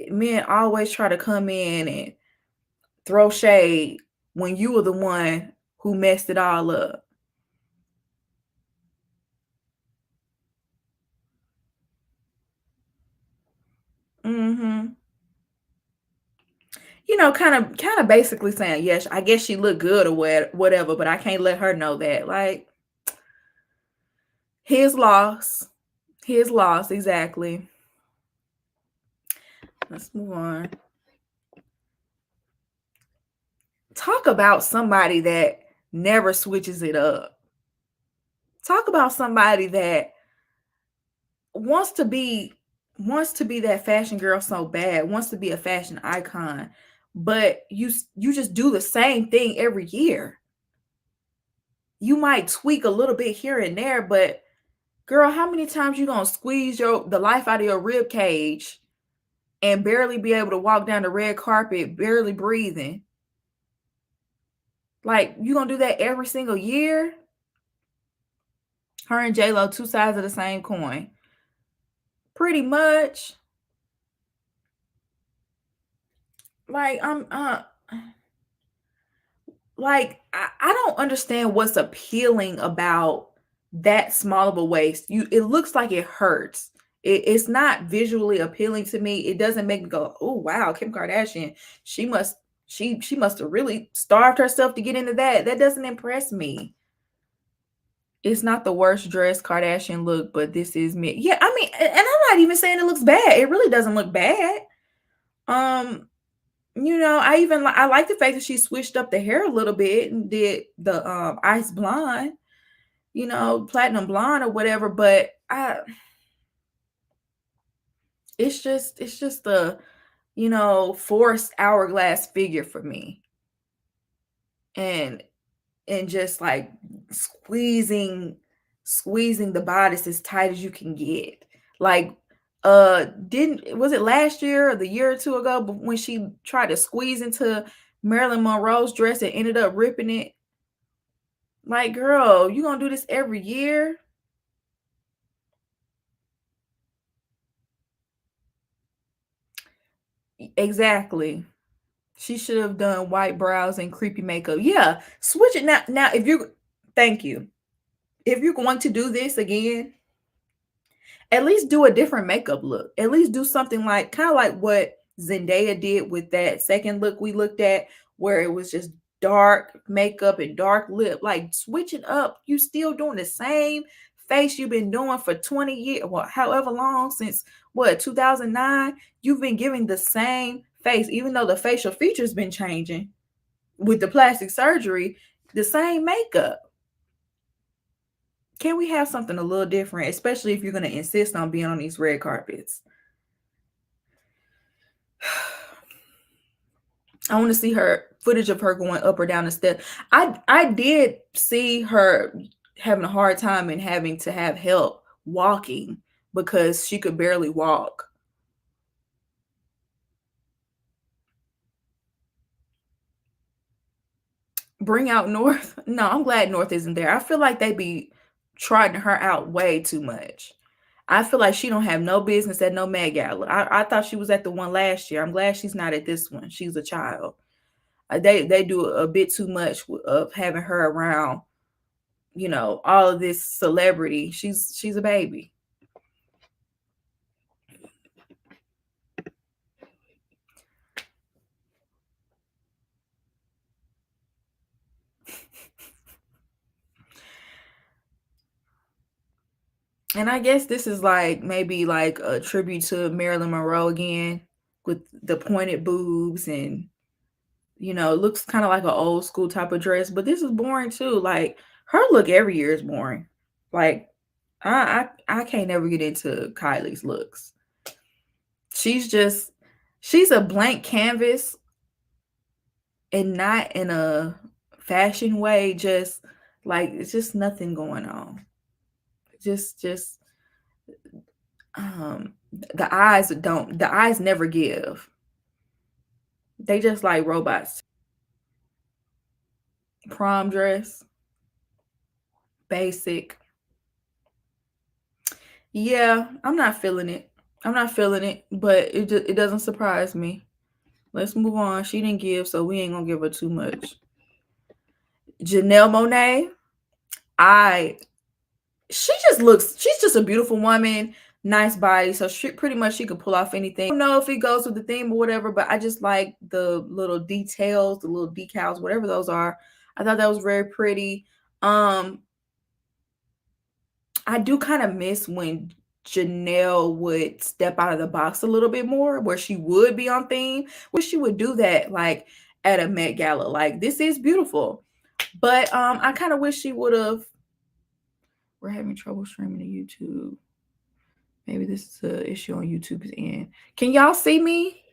Men always try to come in and throw shade when you were the one who messed it all up. Mm-hmm. Kind of basically saying, yes, I guess she looked good or whatever, but I can't let her know that. Like, his loss. His loss, exactly. Let's move on. Talk about somebody that never switches it up. Talk about somebody that wants to be that fashion girl so bad, wants to be a fashion icon, but you just do the same thing every year. You might tweak a little bit here and there, but girl, how many times you gonna squeeze the life out of your rib cage and barely be able to walk down the red carpet, barely breathing? Like, you gonna do that every single year? Her and J-Lo, two sides of the same coin. Pretty much. Like, I don't understand what's appealing about that small of a waist. It looks like it hurts. It's not visually appealing to me. It doesn't make me go, oh wow, Kim Kardashian. She must have really starved herself to get into that. That doesn't impress me. It's not the worst dressed Kardashian look, but this is me. Yeah, I mean, and I'm not even saying it looks bad. It really doesn't look bad. I like the fact that she switched up the hair a little bit and did the ice blonde, platinum blonde or whatever, but it's just a forced hourglass figure for me. And just like squeezing the bodice as tight as you can get. Like, didn't was it last year or the year or two ago when she tried to squeeze into Marilyn Monroe's dress and ended up ripping it? Like, girl, you gonna do this every year? Exactly. She should have done white brows and creepy makeup. Yeah, switch it now. Now, if you, thank you. If you're going to do this again, at least do a different makeup look. At least do something like kind of like what Zendaya did with that second look we looked at, where it was just dark makeup and dark lip. Like switch it up. You still doing the same face you've been doing for 20 years, well, however long, since what, 2009. You've been giving the same face, even though the facial features been changing with the plastic surgery, the same makeup. Can we have something a little different, especially if you're going to insist on being on these red carpets? I want to see her footage of her going up or down the steps. I did see her having a hard time and having to have help walking because she could barely walk. Bring out North. No, I'm glad North isn't there. I feel like they be trotting her out way too much. I feel like she don't have no business at no Met Gala. I thought she was at the one last year. I'm glad she's not at this one. She's a child. They do a bit too much of having her around, you know, all of this celebrity. She's a baby. And I guess this is like maybe like a tribute to Marilyn Monroe again with the pointed boobs, and you know, it looks kind of like an old school type of dress, but this is boring too. Like her look every year is boring. Like I can't never get into Kylie's looks. She's a blank canvas, and not in a fashion way, just like it's just nothing going on. Just the eyes never give. They just like robots. Prom dress, basic. Yeah, I'm not feeling it. I'm not feeling it, but it doesn't surprise me. Let's move on. She didn't give, so we ain't gonna give her too much. Janelle Monáe, I she's just a beautiful woman, nice body, so she pretty much she could pull off anything. I don't know if it goes with the theme or whatever, but I just like the little details, the little decals, whatever those are. I thought that was very pretty. I do kind of miss when Janelle would step out of the box a little bit more, where she would be on theme. Wish she would do that like at a Met Gala. Like this is beautiful. But I kind of wish she would have. We're having trouble streaming to YouTube. Maybe this is an issue on YouTube's end. Can y'all see me?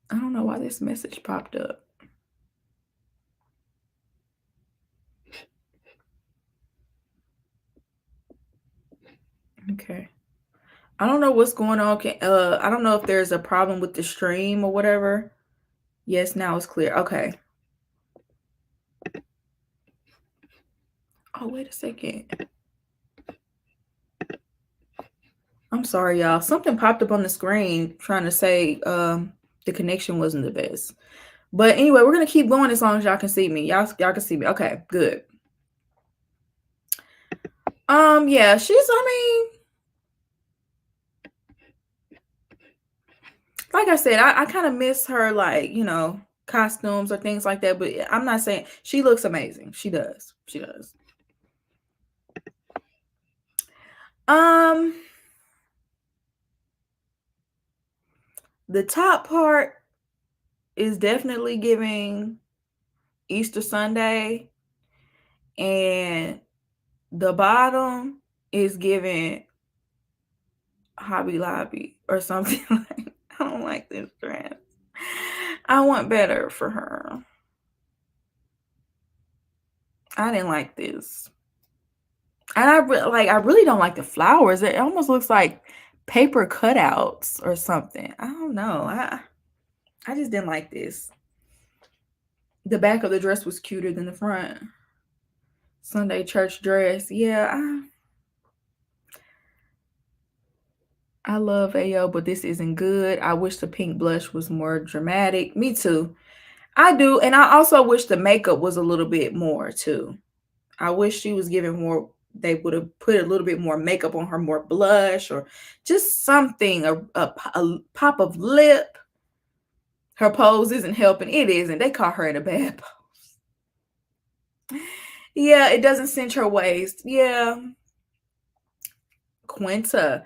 I don't know why this message popped up. Okay. I don't know what's going on. I don't know if there's a problem with the stream or whatever. Yes, now it's clear. Okay. Oh, wait a second. I'm sorry, y'all. Something popped up on the screen trying to say the connection wasn't the best. But anyway, we're gonna keep going as long as y'all can see me. Y'all can see me. Okay, good. Yeah, I mean, like I said, I kind of miss her, like, you know, costumes or things like that. But I'm not saying she looks amazing. She does. She does. The top part is definitely giving Easter Sunday, and the bottom is giving Hobby Lobby or something. Like, I don't like this dress. I want better for her. I didn't like this. And I really don't like the flowers. It almost looks like paper cutouts or something. I don't know. I just didn't like this. The back of the dress was cuter than the front. Sunday church dress. Yeah. I love Ayo, but this isn't good. I wish the pink blush was more dramatic. Me too. I do. And I also wish the makeup was a little bit more too. I wish she was giving more. They would have put a little bit more makeup on her, more blush or just something, a pop of lip. Her pose isn't helping. It isn't. They caught her in a bad pose. Yeah, it doesn't cinch her waist. Yeah. Quinta.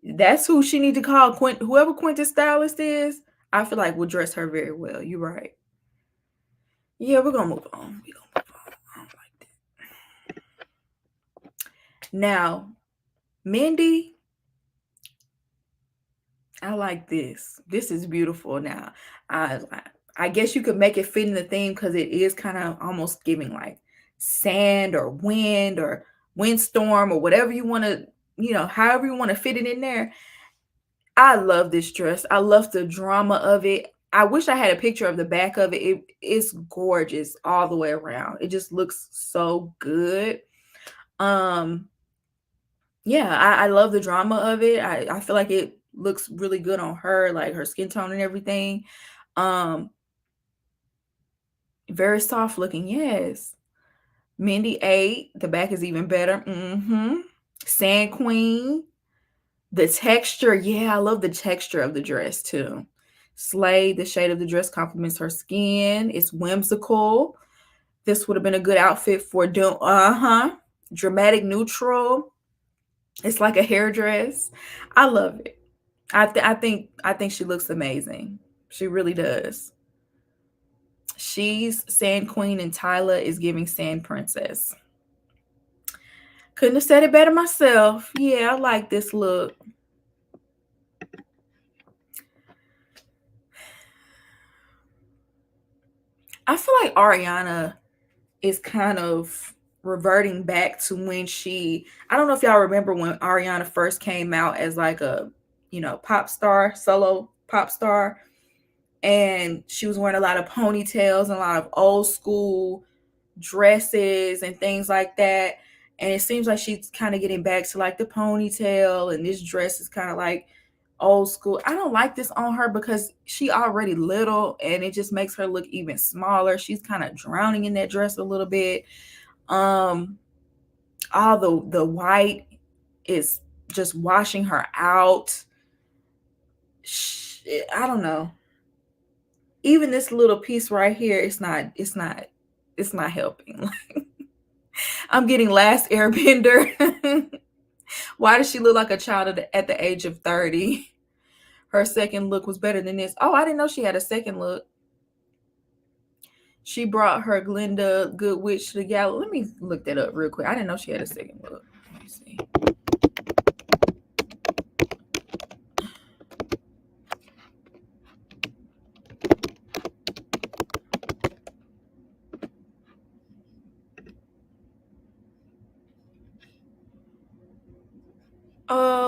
That's who she need to call. Whoever Quinta's stylist is, I feel like will dress her very well. You're right. Yeah, we're gonna move on. We're gonna move on. I don't like that. Now, Mindy, I like this. This is beautiful. Now, I guess you could make it fit in the theme because it is kind of almost giving like sand or windstorm or whatever you want to, however you want to fit it in there. I love this dress. I love the drama of it. I wish I had a picture of the back of it. It's gorgeous all the way around. It just looks so good. Yeah, I love the drama of it. I feel like it looks really good on her, like her skin tone and everything. Um, very soft looking, yes. Mindy A, the back is even better. Sand Queen. The texture, yeah, I love the texture of the dress too. Slay, the shade of the dress complements her skin. It's whimsical. This would have been a good outfit for dramatic neutral. It's like a hair dress. I love it. I think she looks amazing. She really does. She's Sand Queen and Tyla is giving Sand Princess. Couldn't have said it better myself. Yeah, I like this look. I feel like Ariana is kind of reverting back to when I don't know if y'all remember when Ariana first came out as like a, pop star, solo pop star. And she was wearing a lot of ponytails and a lot of old school dresses and things like that. And it seems like she's kind of getting back to like the ponytail, and this dress is kind of like old school. I don't like this on her because she already little and it just makes her look even smaller. She's kind of drowning in that dress a little bit. All the white is just washing her out. I don't know. Even this little piece right here, it's not helping. I'm getting Last Airbender. Why does she look like a child at the age of 30? Her second look was better than this. Oh, I didn't know she had a second look. She brought her Glinda Good Witch to the Gala. Let me look that up real quick. I didn't know she had a second look. Let me see.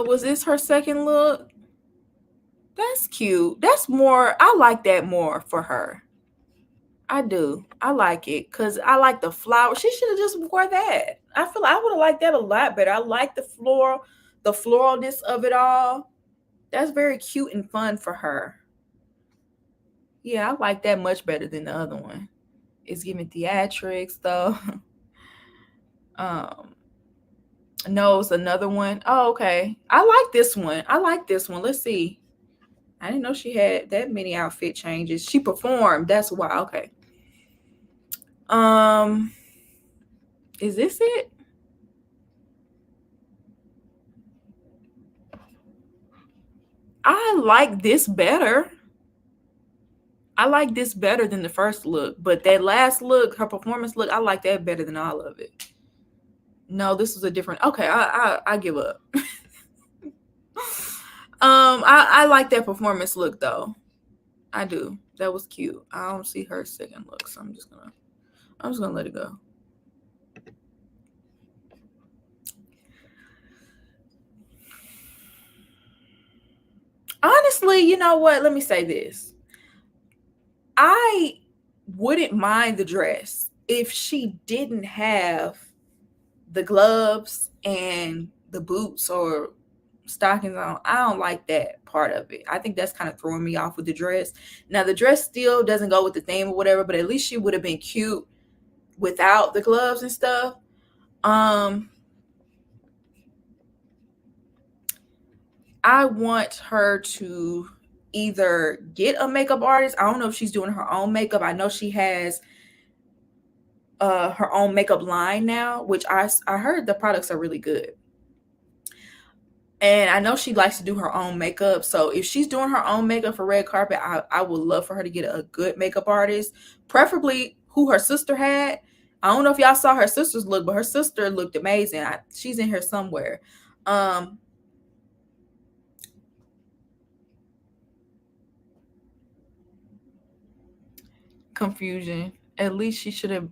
Was this her second look? That's cute. That's more, I like that more for her. I do. I like it because I like the flower. She should have just wore that. I feel like I would have liked that a lot better. I like the floralness of it all. That's very cute and fun for her. Yeah, I like that much better than the other one. It's giving theatrics though. um no, it's another one. Oh, okay. I like this one. Let's see. I didn't know she had that many outfit changes. She performed. That's why. Okay. Is this it? I like this better. I like this better than the first look, but that last look, her performance look, I like that better than all of it. No, this was a different. Okay, I give up. I like that performance look though. I do. That was cute. I don't see her second look, so I'm just gonna let it go. Honestly, you know what? Let me say this. I wouldn't mind the dress if she didn't have the gloves and the boots or stockings on. I don't like that part of it. I think that's kind of throwing me off with the dress. Now the dress still doesn't go with the theme or whatever, but at least she would have been cute without the gloves and stuff. I want her to either get a makeup artist. I don't know if she's doing her own makeup. I know she has her own makeup line now, which I heard the products are really good. And I know she likes to do her own makeup. So if she's doing her own makeup for red carpet, I would love for her to get a good makeup artist, preferably who her sister had. I don't know if y'all saw her sister's look, but her sister looked amazing. She's in here somewhere. Confusion. At least she should have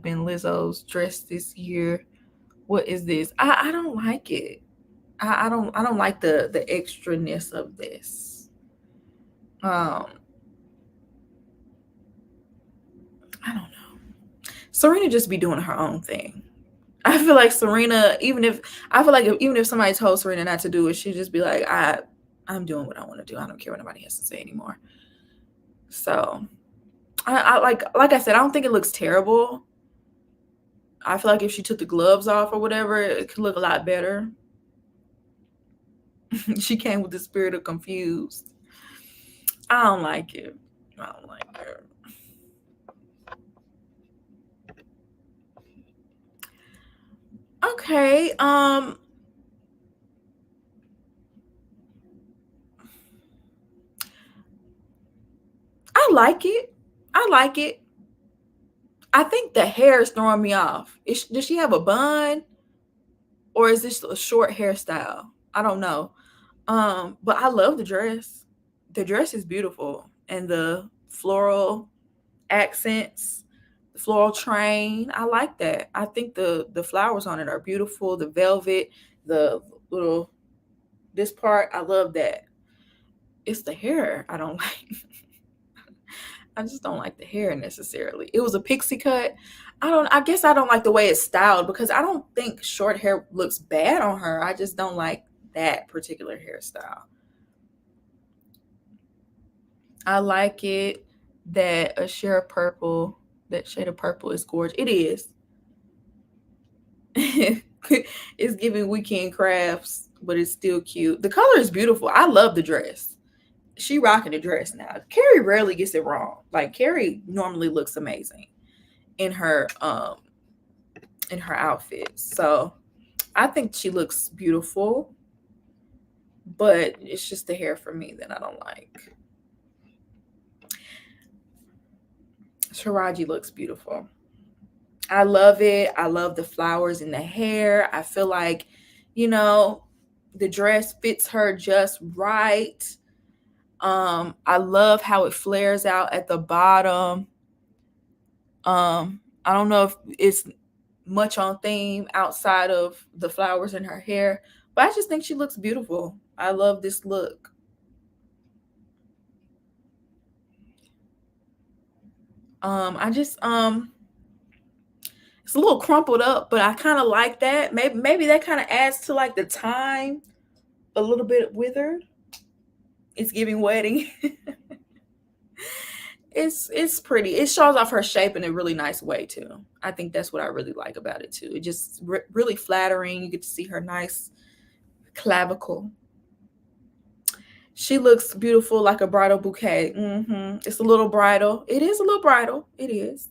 been Lizzo's dress this year. What is this? I don't like it. I don't like the extraness of this. I don't know. Serena just be doing her own thing. I feel like Serena, even if somebody told Serena not to do it, she'd just be like, I'm doing what I want to do. I don't care what anybody has to say anymore. So I like I said, I don't think it looks terrible. I feel like if she took the gloves off or whatever, it could look a lot better. She came with the spirit of confused. I don't like it. I don't like it. Okay. I like it. I like it. I think the hair is throwing me off. Does she have a bun? Or is this a short hairstyle? I don't know. But I love the dress. The dress is beautiful. And the floral accents, the floral train, I like that. I think the flowers on it are beautiful. The velvet, the little, this part, I love that. It's the hair I don't like. I just don't like the hair necessarily. It was a pixie cut. I guess I don't like the way it's styled because I don't think short hair looks bad on her. I just don't like that particular hairstyle. I like it that that shade of purple is gorgeous. It is. It's giving weekend crafts, but it's still cute. The color is beautiful. I love the dress. She rocking the dress now. Carrie rarely gets it wrong. Like Carrie normally looks amazing in her outfits. So I think she looks beautiful, but it's just the hair for me that I don't like. Taraji looks beautiful. I love it. I love the flowers in the hair. I feel like, the dress fits her just right. I love how it flares out at the bottom. I don't know if it's much on theme outside of the flowers in her hair, but I just think she looks beautiful. I love this look. It's a little crumpled up, but I kind of like that. Maybe that kind of adds to like the time, a little bit withered. It's giving wedding. It's pretty. It shows off her shape in a really nice way too. I think that's what I really like about it too. It just really flattering. You get to see her nice clavicle. She looks beautiful like a bridal bouquet. It's a little bridal. It is a little bridal. It is.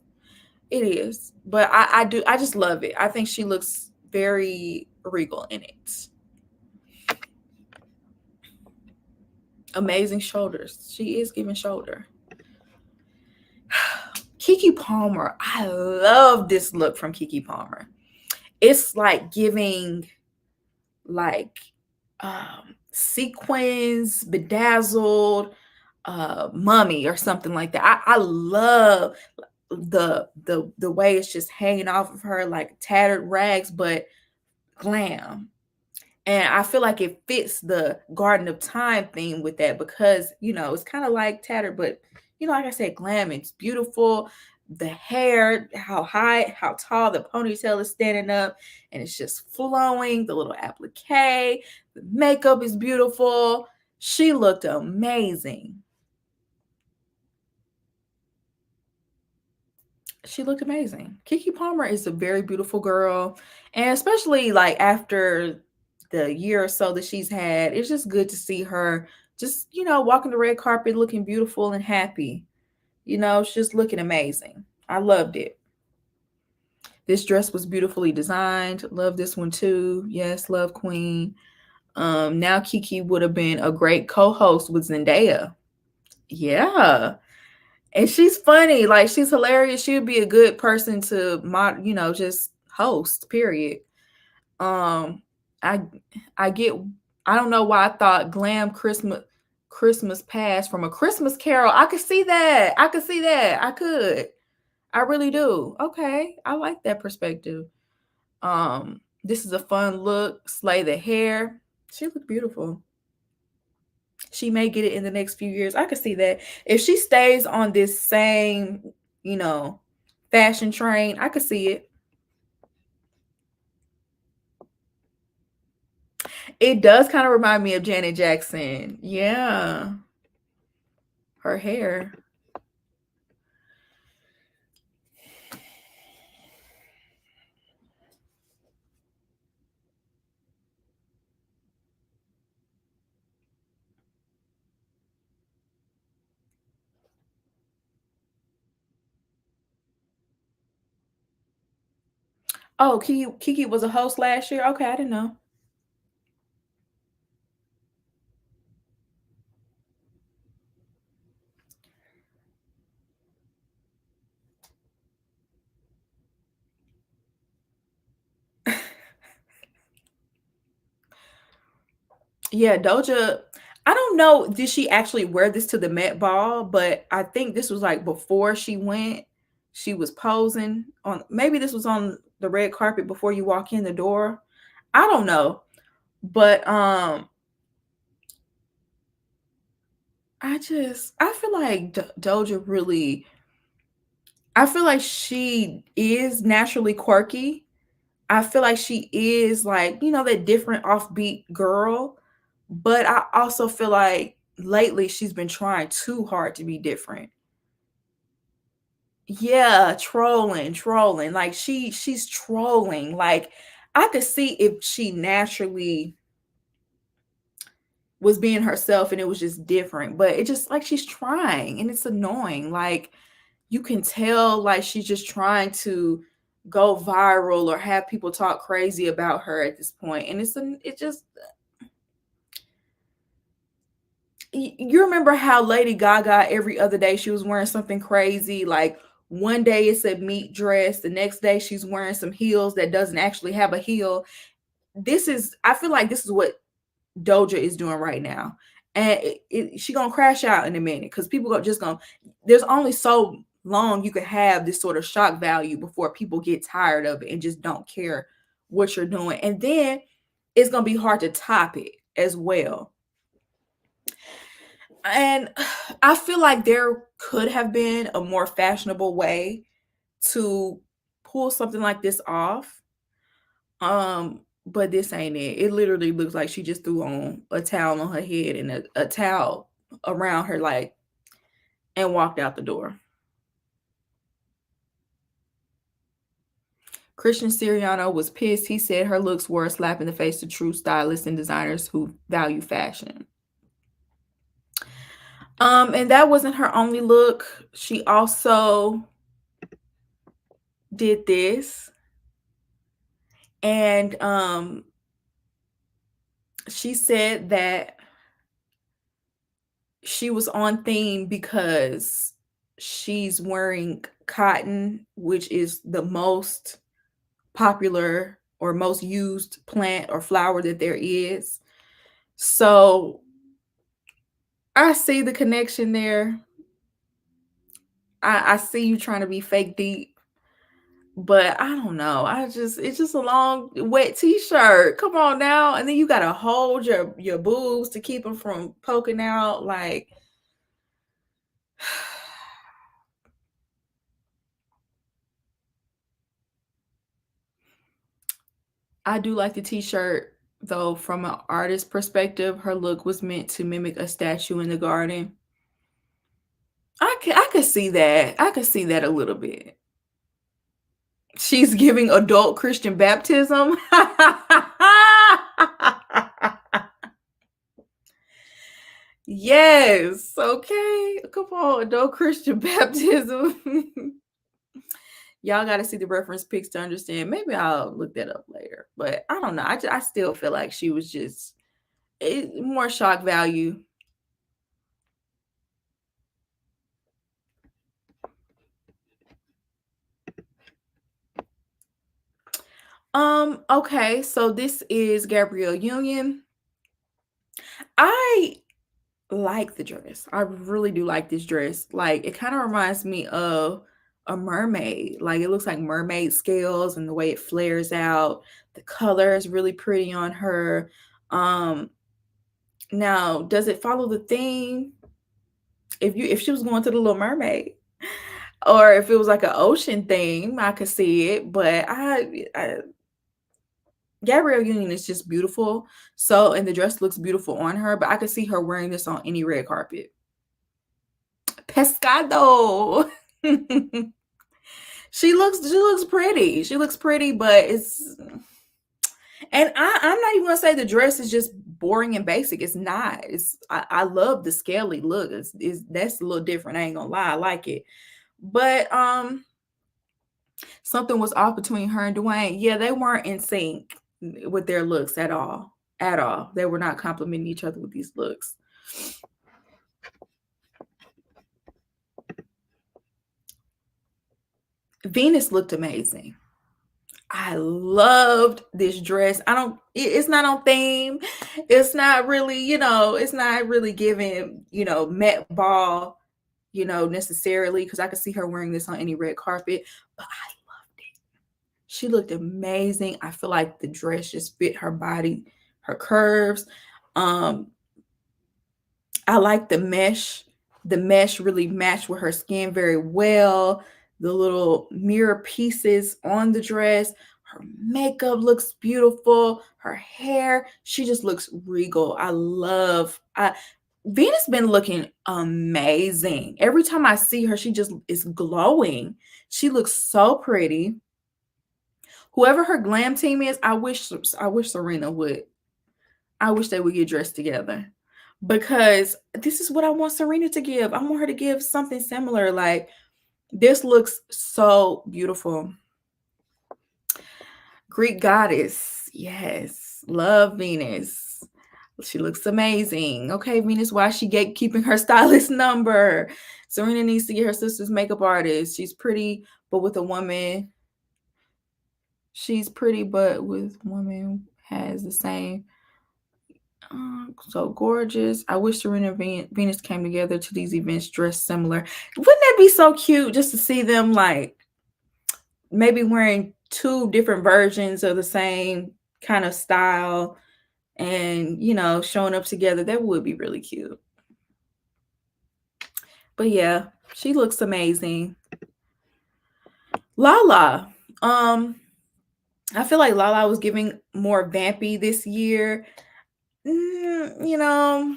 It is. But I just love it. I think she looks very regal in it. Amazing shoulders. She is giving shoulder. Keke Palmer. I love this look from Keke Palmer. It's like giving like sequins, bedazzled, mummy or something like that. I love the way it's just hanging off of her like tattered rags, but glam. And I feel like it fits the Garden of Time theme with that because, it's kind of like tattered, but, like I said, glam. It's beautiful. the hair, how high, how tall the ponytail is standing up, and it's just flowing. The little applique, the makeup is beautiful. She looked amazing. She looked amazing. Keke Palmer is a very beautiful girl, and especially like after the year or so that she's had, it's just good to see her just, walking the red carpet looking beautiful and happy. She's just looking amazing. I loved it. This dress was beautifully designed. Love this one too. Yes, love Queen. Now Keke would have been a great co-host with Zendaya. Yeah. And she's funny. Like, she's hilarious. She would be a good person to just host, period. Um, I I get I don't know why I thought glam Christmas past from A Christmas Carol. I could see that. I could see that. I could. I really do. Okay. I like that perspective. This is a fun look. Slay the hair. She looked beautiful. She may get it in the next few years. I could see that. If she stays on this same, fashion train, I could see it. It does kind of remind me of Janet Jackson. Yeah. Her hair. Oh, Kiki was a host last year? Okay, I didn't know. Yeah, Doja, I don't know, did she actually wear this to the Met Ball? But I think this was like before she went. She was posing on, maybe this was on the red carpet before you walk in the door. I don't know. But I feel like Doja really, I feel like she is naturally quirky. I feel like she is like, that different offbeat girl. But I also feel like lately she's been trying too hard to be different. Yeah, trolling. Like she's trolling. Like, I could see if she naturally was being herself and it was just different, but it just like she's trying and it's annoying. Like, you can tell like she's just trying to go viral or have people talk crazy about her at this point. And it just, you remember how Lady Gaga every other day she was wearing something crazy, like one day it's a meat dress, the next day she's wearing some heels that doesn't actually have a heel. I feel like this is what Doja is doing right now. And she gonna crash out in a minute because people are just gonna, there's only so long you can have this sort of shock value before people get tired of it and just don't care what you're doing. And then it's gonna be hard to top it as well. And I feel like there could have been a more fashionable way to pull something like this off. But this ain't it. It literally looks like she just threw on a towel on her head and a towel around her, like, and walked out the door. Christian Siriano was pissed. He said her looks were a slap in the face to true stylists and designers who value fashion. And that wasn't her only look. She also did this. And she said that she was on theme because she's wearing cotton, which is the most popular or most used plant or flower that there is. So I see the connection there. I see you trying to be fake deep, but I don't know. It's just a long wet t-shirt. Come on now. And then you gotta hold your boobs to keep them from poking out. Like, I do like the t-shirt, though from an artist perspective, her look was meant to mimic a statue in the garden. I could see that. I could see that a little bit. She's giving adult Christian baptism. Yes, okay. Come on, adult Christian baptism. Y'all got to see the reference pics to understand. Maybe I'll look that up later, but I don't know. I still feel like she was just more shock value. Okay, so this is Gabrielle Union. I like the dress. I really do like this dress. Like, it kind of reminds me of a mermaid. Like, it looks like mermaid scales and the way it flares out. The color is really pretty on her. Now, does it follow the theme? If she was going to the Little Mermaid, or if it was like an ocean theme, I could see it. But Gabrielle Union is just beautiful. So, and the dress looks beautiful on her, but I could see her wearing this on any red carpet. Pescado. She looks pretty. She looks pretty, but it's and I'm not even gonna say the dress is just boring and basic. It's not. I love the scaly look. That's a little different. I ain't gonna lie, I like it. But something was off between her and Dwayne. Yeah, they weren't in sync with their looks at all. At all. They were not complimenting each other with these looks. Venus looked amazing. I loved this dress. It's not on theme. It's not really, it's not really giving, Met Ball, necessarily, because I could see her wearing this on any red carpet, but I loved it. She looked amazing. I feel like the dress just fit her body, her curves. I like the mesh. The mesh really matched with her skin very well. The little mirror pieces on the dress. Her makeup looks beautiful. Her hair, she just looks regal. Venus been looking amazing. Every time I see her, she just is glowing. She looks so pretty. Whoever her glam team is, I wish Serena would. I wish they would get dressed together, because this is what I want Serena to give. I want her to give something similar. Like, this looks so beautiful. Greek goddess. Yes. Love Venus. She looks amazing. Okay, Venus, why is she gatekeeping her stylist number? Serena needs to get her sister's makeup artist. She's pretty, but with a woman. She's pretty, but with woman has the same. So gorgeous. I wish Serena and Venus came together to these events dressed similar. Wouldn't that be so cute just to see them like maybe wearing two different versions of the same kind of style and, showing up together? That would be really cute. But yeah, she looks amazing. Lala. I feel like Lala was giving more vampy this year. A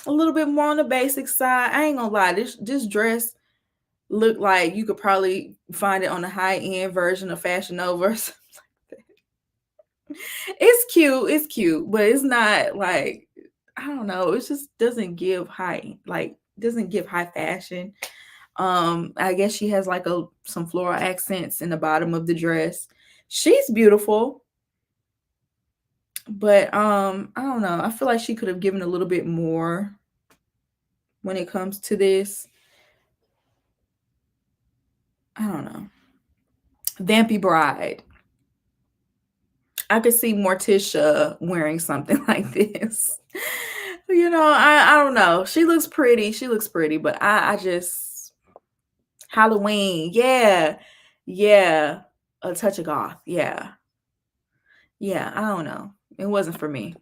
little bit more on the basic side. I ain't gonna lie, this dress looked like you could probably find it on the high-end version of Fashion Nova or something like that. It's cute, but it's not like, I don't know, it just doesn't give high fashion. I guess she has like some floral accents in the bottom of the dress. She's beautiful, but I don't know. I feel like she could have given a little bit more when it comes to this. I don't know. Vampy Bride. I could see Morticia wearing something like this. I don't know. She looks pretty, but I just Halloween. Yeah. Yeah. A touch of goth. Yeah. Yeah, I don't know. It wasn't for me.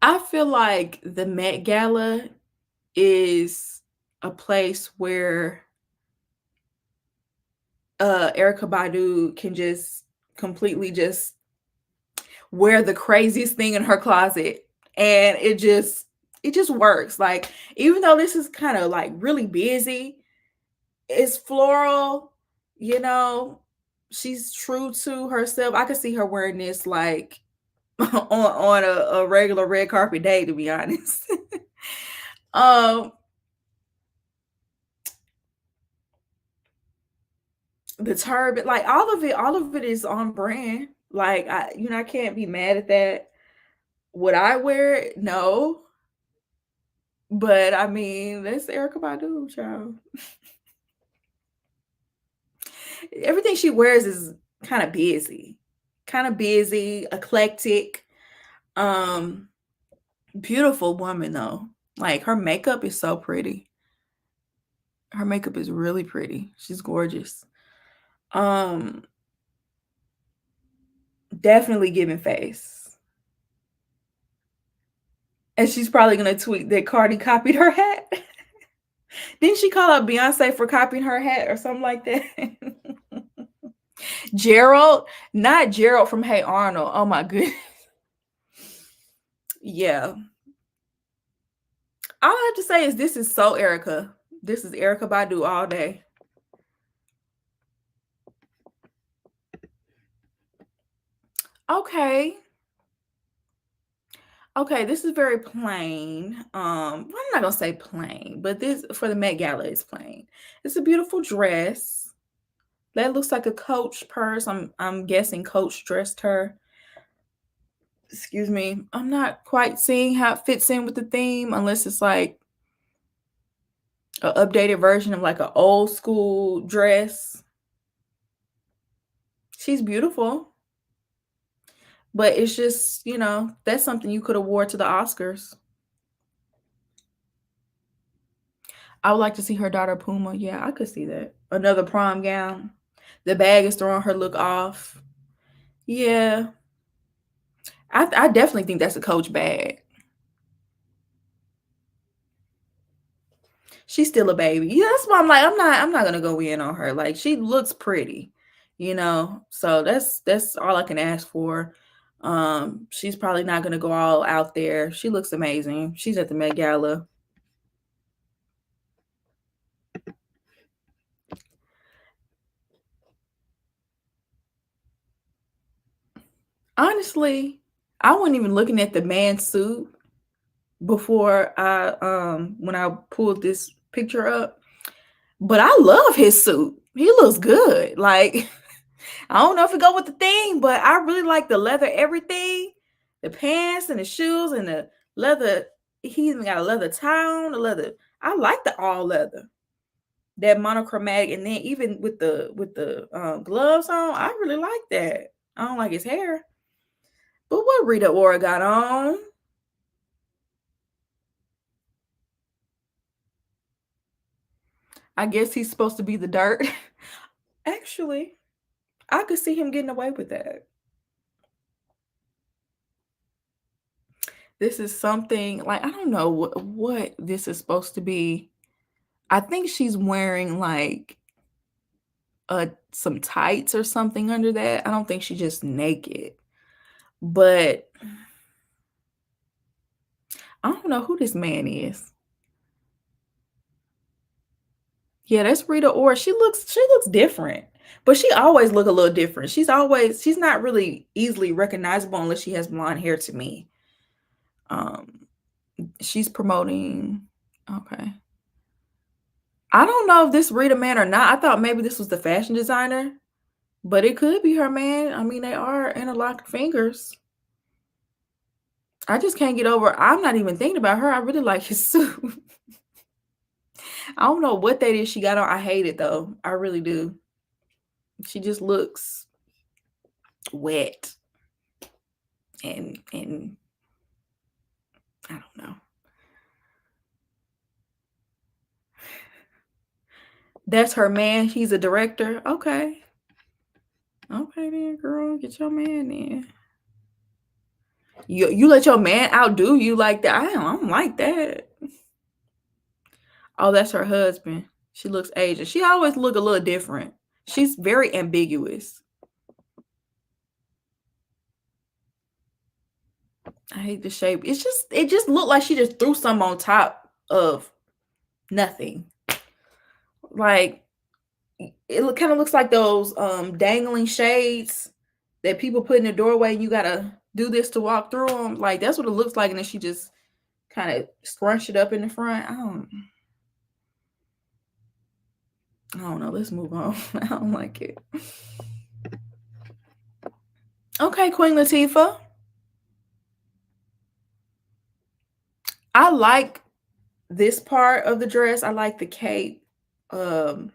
I feel like the Met Gala is a place where Erykah Badu can just completely just wear the craziest thing in her closet, and it just works. Like, even though this is kind of like really busy, it's floral, you know, she's true to herself. I could see her wearing this like on a regular red carpet day, to be honest. um the turban, like all of it is on brand. Like, I can't be mad at that. Would I wear it? No. But I mean, that's Erykah Badu, child. Everything she wears is kind of busy, eclectic. Um, Beautiful woman though. Like, her makeup is so pretty. Her makeup is really pretty. She's gorgeous. Um, Definitely giving face. And she's probably gonna tweet that Cardi copied her hat. Didn't she call out Beyonce for copying her hat or something like that? Gerald, not Gerald from Hey Arnold. Oh my goodness. Yeah. All I have to say is this is so Erykah. This is Erykah Badu all day. Okay. Okay, this is very plain. I'm not gonna say plain, but this for the Met Gala is plain. It's a beautiful dress. That looks like a Coach purse. I'm guessing Coach dressed her. Excuse me. I'm not quite seeing how it fits in with the theme, unless it's like an updated version of like an old school dress. She's beautiful. But it's just, that's something you could award to the Oscars. I would like to see her daughter Puma. Yeah, I could see that. Another prom gown. The bag is throwing her look off. Yeah. I definitely think that's a Coach bag. She's still a baby. Yeah, that's why I'm like, I'm not gonna go in on her. Like, she looks pretty, So that's all I can ask for. She's probably not gonna go all out there. She looks amazing. She's at the Met Gala. Honestly, I wasn't even looking at the man's suit before when I pulled this picture up. But I love his suit. He looks good. Like, I don't know if it go with the theme, but I really like the leather everything. The pants and the shoes and the leather. He even got a leather tie on, the leather. I like the all leather. That monochromatic, and then even with the gloves on, I really like that. I don't like his hair. But what Rita Ora got on? I guess he's supposed to be the dirt. Actually, I could see him getting away with that. This is something like, I don't know what this is supposed to be. I think she's wearing like some tights or something under that. I don't think she's just naked. But I don't know who this man is. Yeah, that's Rita Ora. She looks different. But she always look a little different. She's not really easily recognizable unless she has blonde hair to me. She's promoting. Okay. I don't know if this Rita man or not. I thought maybe this was the fashion designer, but it could be her man. I mean, they are interlocked fingers. I just can't get over. I'm not even thinking about her. I really like his suit. I don't know what that is she got on. I hate it though. I really do. She just looks wet and I don't know. That's her man. He's a director. Okay. Okay then, girl. Get your man in. You let your man outdo you like that. I don't like that. Oh, that's her husband. She looks Asian. She always look a little different. She's very ambiguous. I hate the shape. It just looked like she just threw some on top of nothing. Like it kind of looks like those dangling shades that people put in the doorway and you gotta do this to walk through them. Like that's what it looks like, and then she just kind of scrunched it up in the front. I don't know. Let's move on. I don't like it. Okay, Queen Latifah. I like this part of the dress. I like the cape part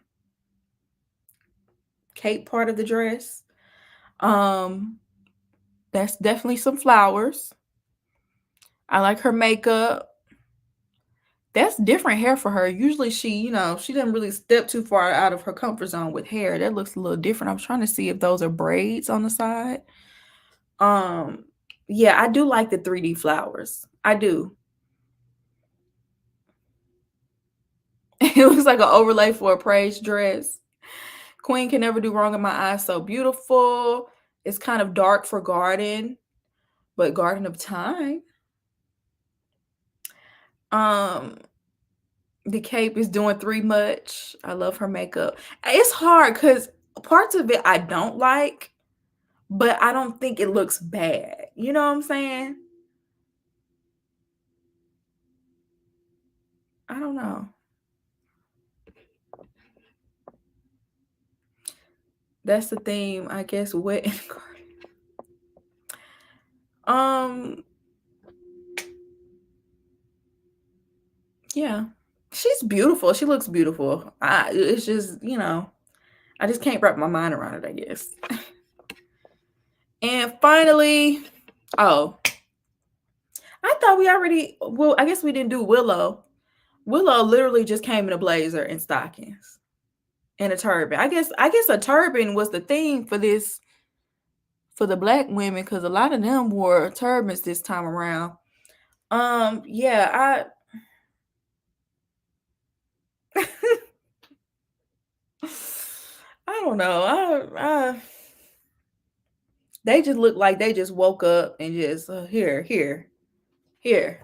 of the dress. That's definitely some flowers. I like her makeup. That's different hair for her. Usually she doesn't really step too far out of her comfort zone with hair. That looks a little different. I was trying to see if those are braids on the side. Yeah, I do like the 3D flowers. I do. It looks like an overlay for a praise dress. Queen can never do wrong in my eyes. So beautiful. It's kind of dark for Garden, but Garden of Time. The cape is doing 3 much. I love her makeup. It's hard because parts of it I don't like, but I don't think it looks bad. You know what I'm saying? I don't know. That's the theme, I guess, wet and Garden. Yeah. She's beautiful. She looks beautiful. It's just, I just can't wrap my mind around it, I guess. And finally, I thought we already, well, I guess we didn't do Willow. Willow literally just came in a blazer and stockings and a turban. I guess a turban was the theme for this, for the Black women, because a lot of them wore turbans this time around. Yeah, I don't know. They just look like they just woke up and just here.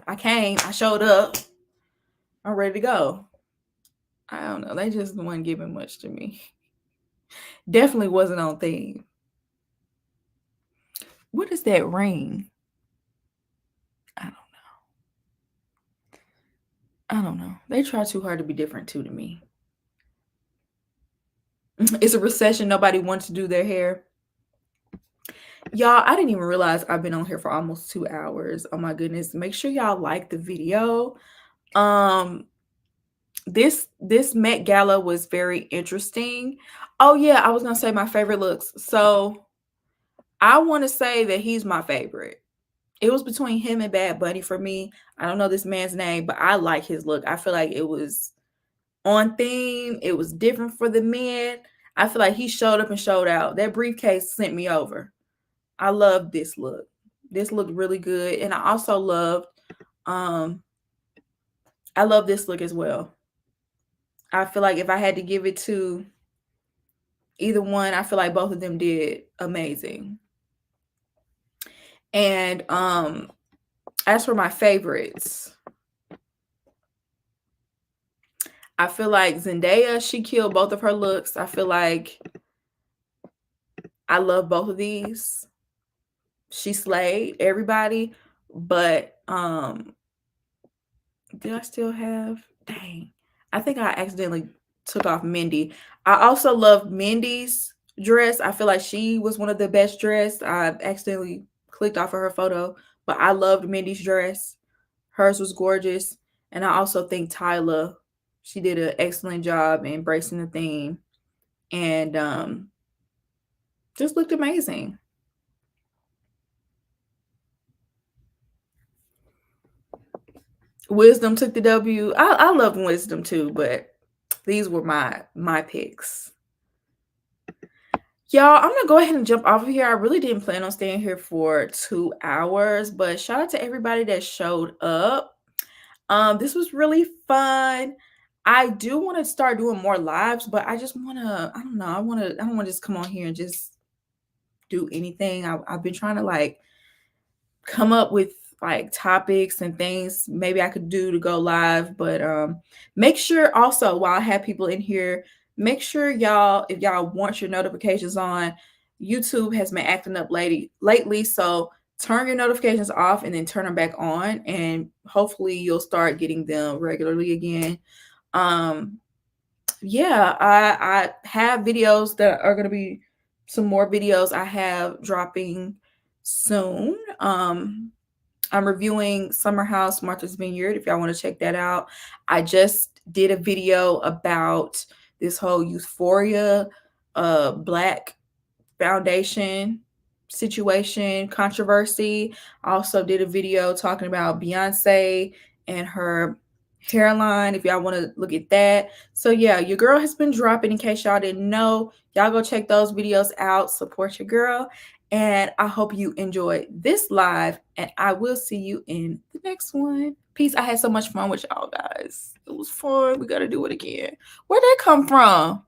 I came, I showed up, I'm ready to go. I don't know. They just weren't giving much to me. Definitely wasn't on theme. What is that ring? I don't know. They try too hard to be different too to me. It's a recession. Nobody wants to do their hair. Y'all, I didn't even realize I've been on here for almost 2 hours. Oh my goodness. Make sure y'all like the video. This Met Gala was very interesting. Oh yeah, I was gonna say my favorite looks. So I want to say that he's my favorite. It was between him and Bad Bunny for me. I don't know this man's name, but I like his look. I feel like it was on theme. It was different for the men. I feel like he showed up and showed out. That briefcase sent me over. I love this look. This looked really good. And I also loved, I love this look as well. I feel like if I had to give it to either one, I feel like both of them did amazing. And as for my favorites, I feel like Zendaya, she killed both of her looks. I feel like I love both of these. She slayed everybody, but did I still have? Dang. I think I accidentally took off Mindy. I also love Mindy's dress. I feel like she was one of the best dressed. I accidentally clicked off of her photo, but I loved Mindy's dress. Hers was gorgeous. And I also think Tyla, she did an excellent job embracing the theme and just looked amazing. Wisdom took the W. I love Wisdom too, but these were my picks. Y'all, I'm gonna go ahead and jump off of here. I really didn't plan on staying here for 2 hours, but shout out to everybody that showed up. This was really fun. I do want to start doing more lives, but I just want to, I don't know, I don't want to just come on here and just do anything. I've been trying to like come up with like topics and things maybe I could do to go live, but make sure also while I have people in here, make sure y'all, if y'all want your notifications on, YouTube has been acting up lately, so turn your notifications off and then turn them back on, and hopefully you'll start getting them regularly again. Yeah, I have videos that are going to be some more videos I have dropping soon. I'm reviewing Summer House Martha's Vineyard if y'all want to check that out. I just did a video about this whole Euphoria black foundation situation controversy. I also did a video talking about Beyonce and her hairline if y'all want to look at that. So yeah, your girl has been dropping, in case y'all didn't know. Y'all go check those videos out, support your girl, and I hope you enjoyed this live, and I will see you in the next one. Peace. I had so much fun with y'all guys. It was fun. We got to do it again. Where'd that come from?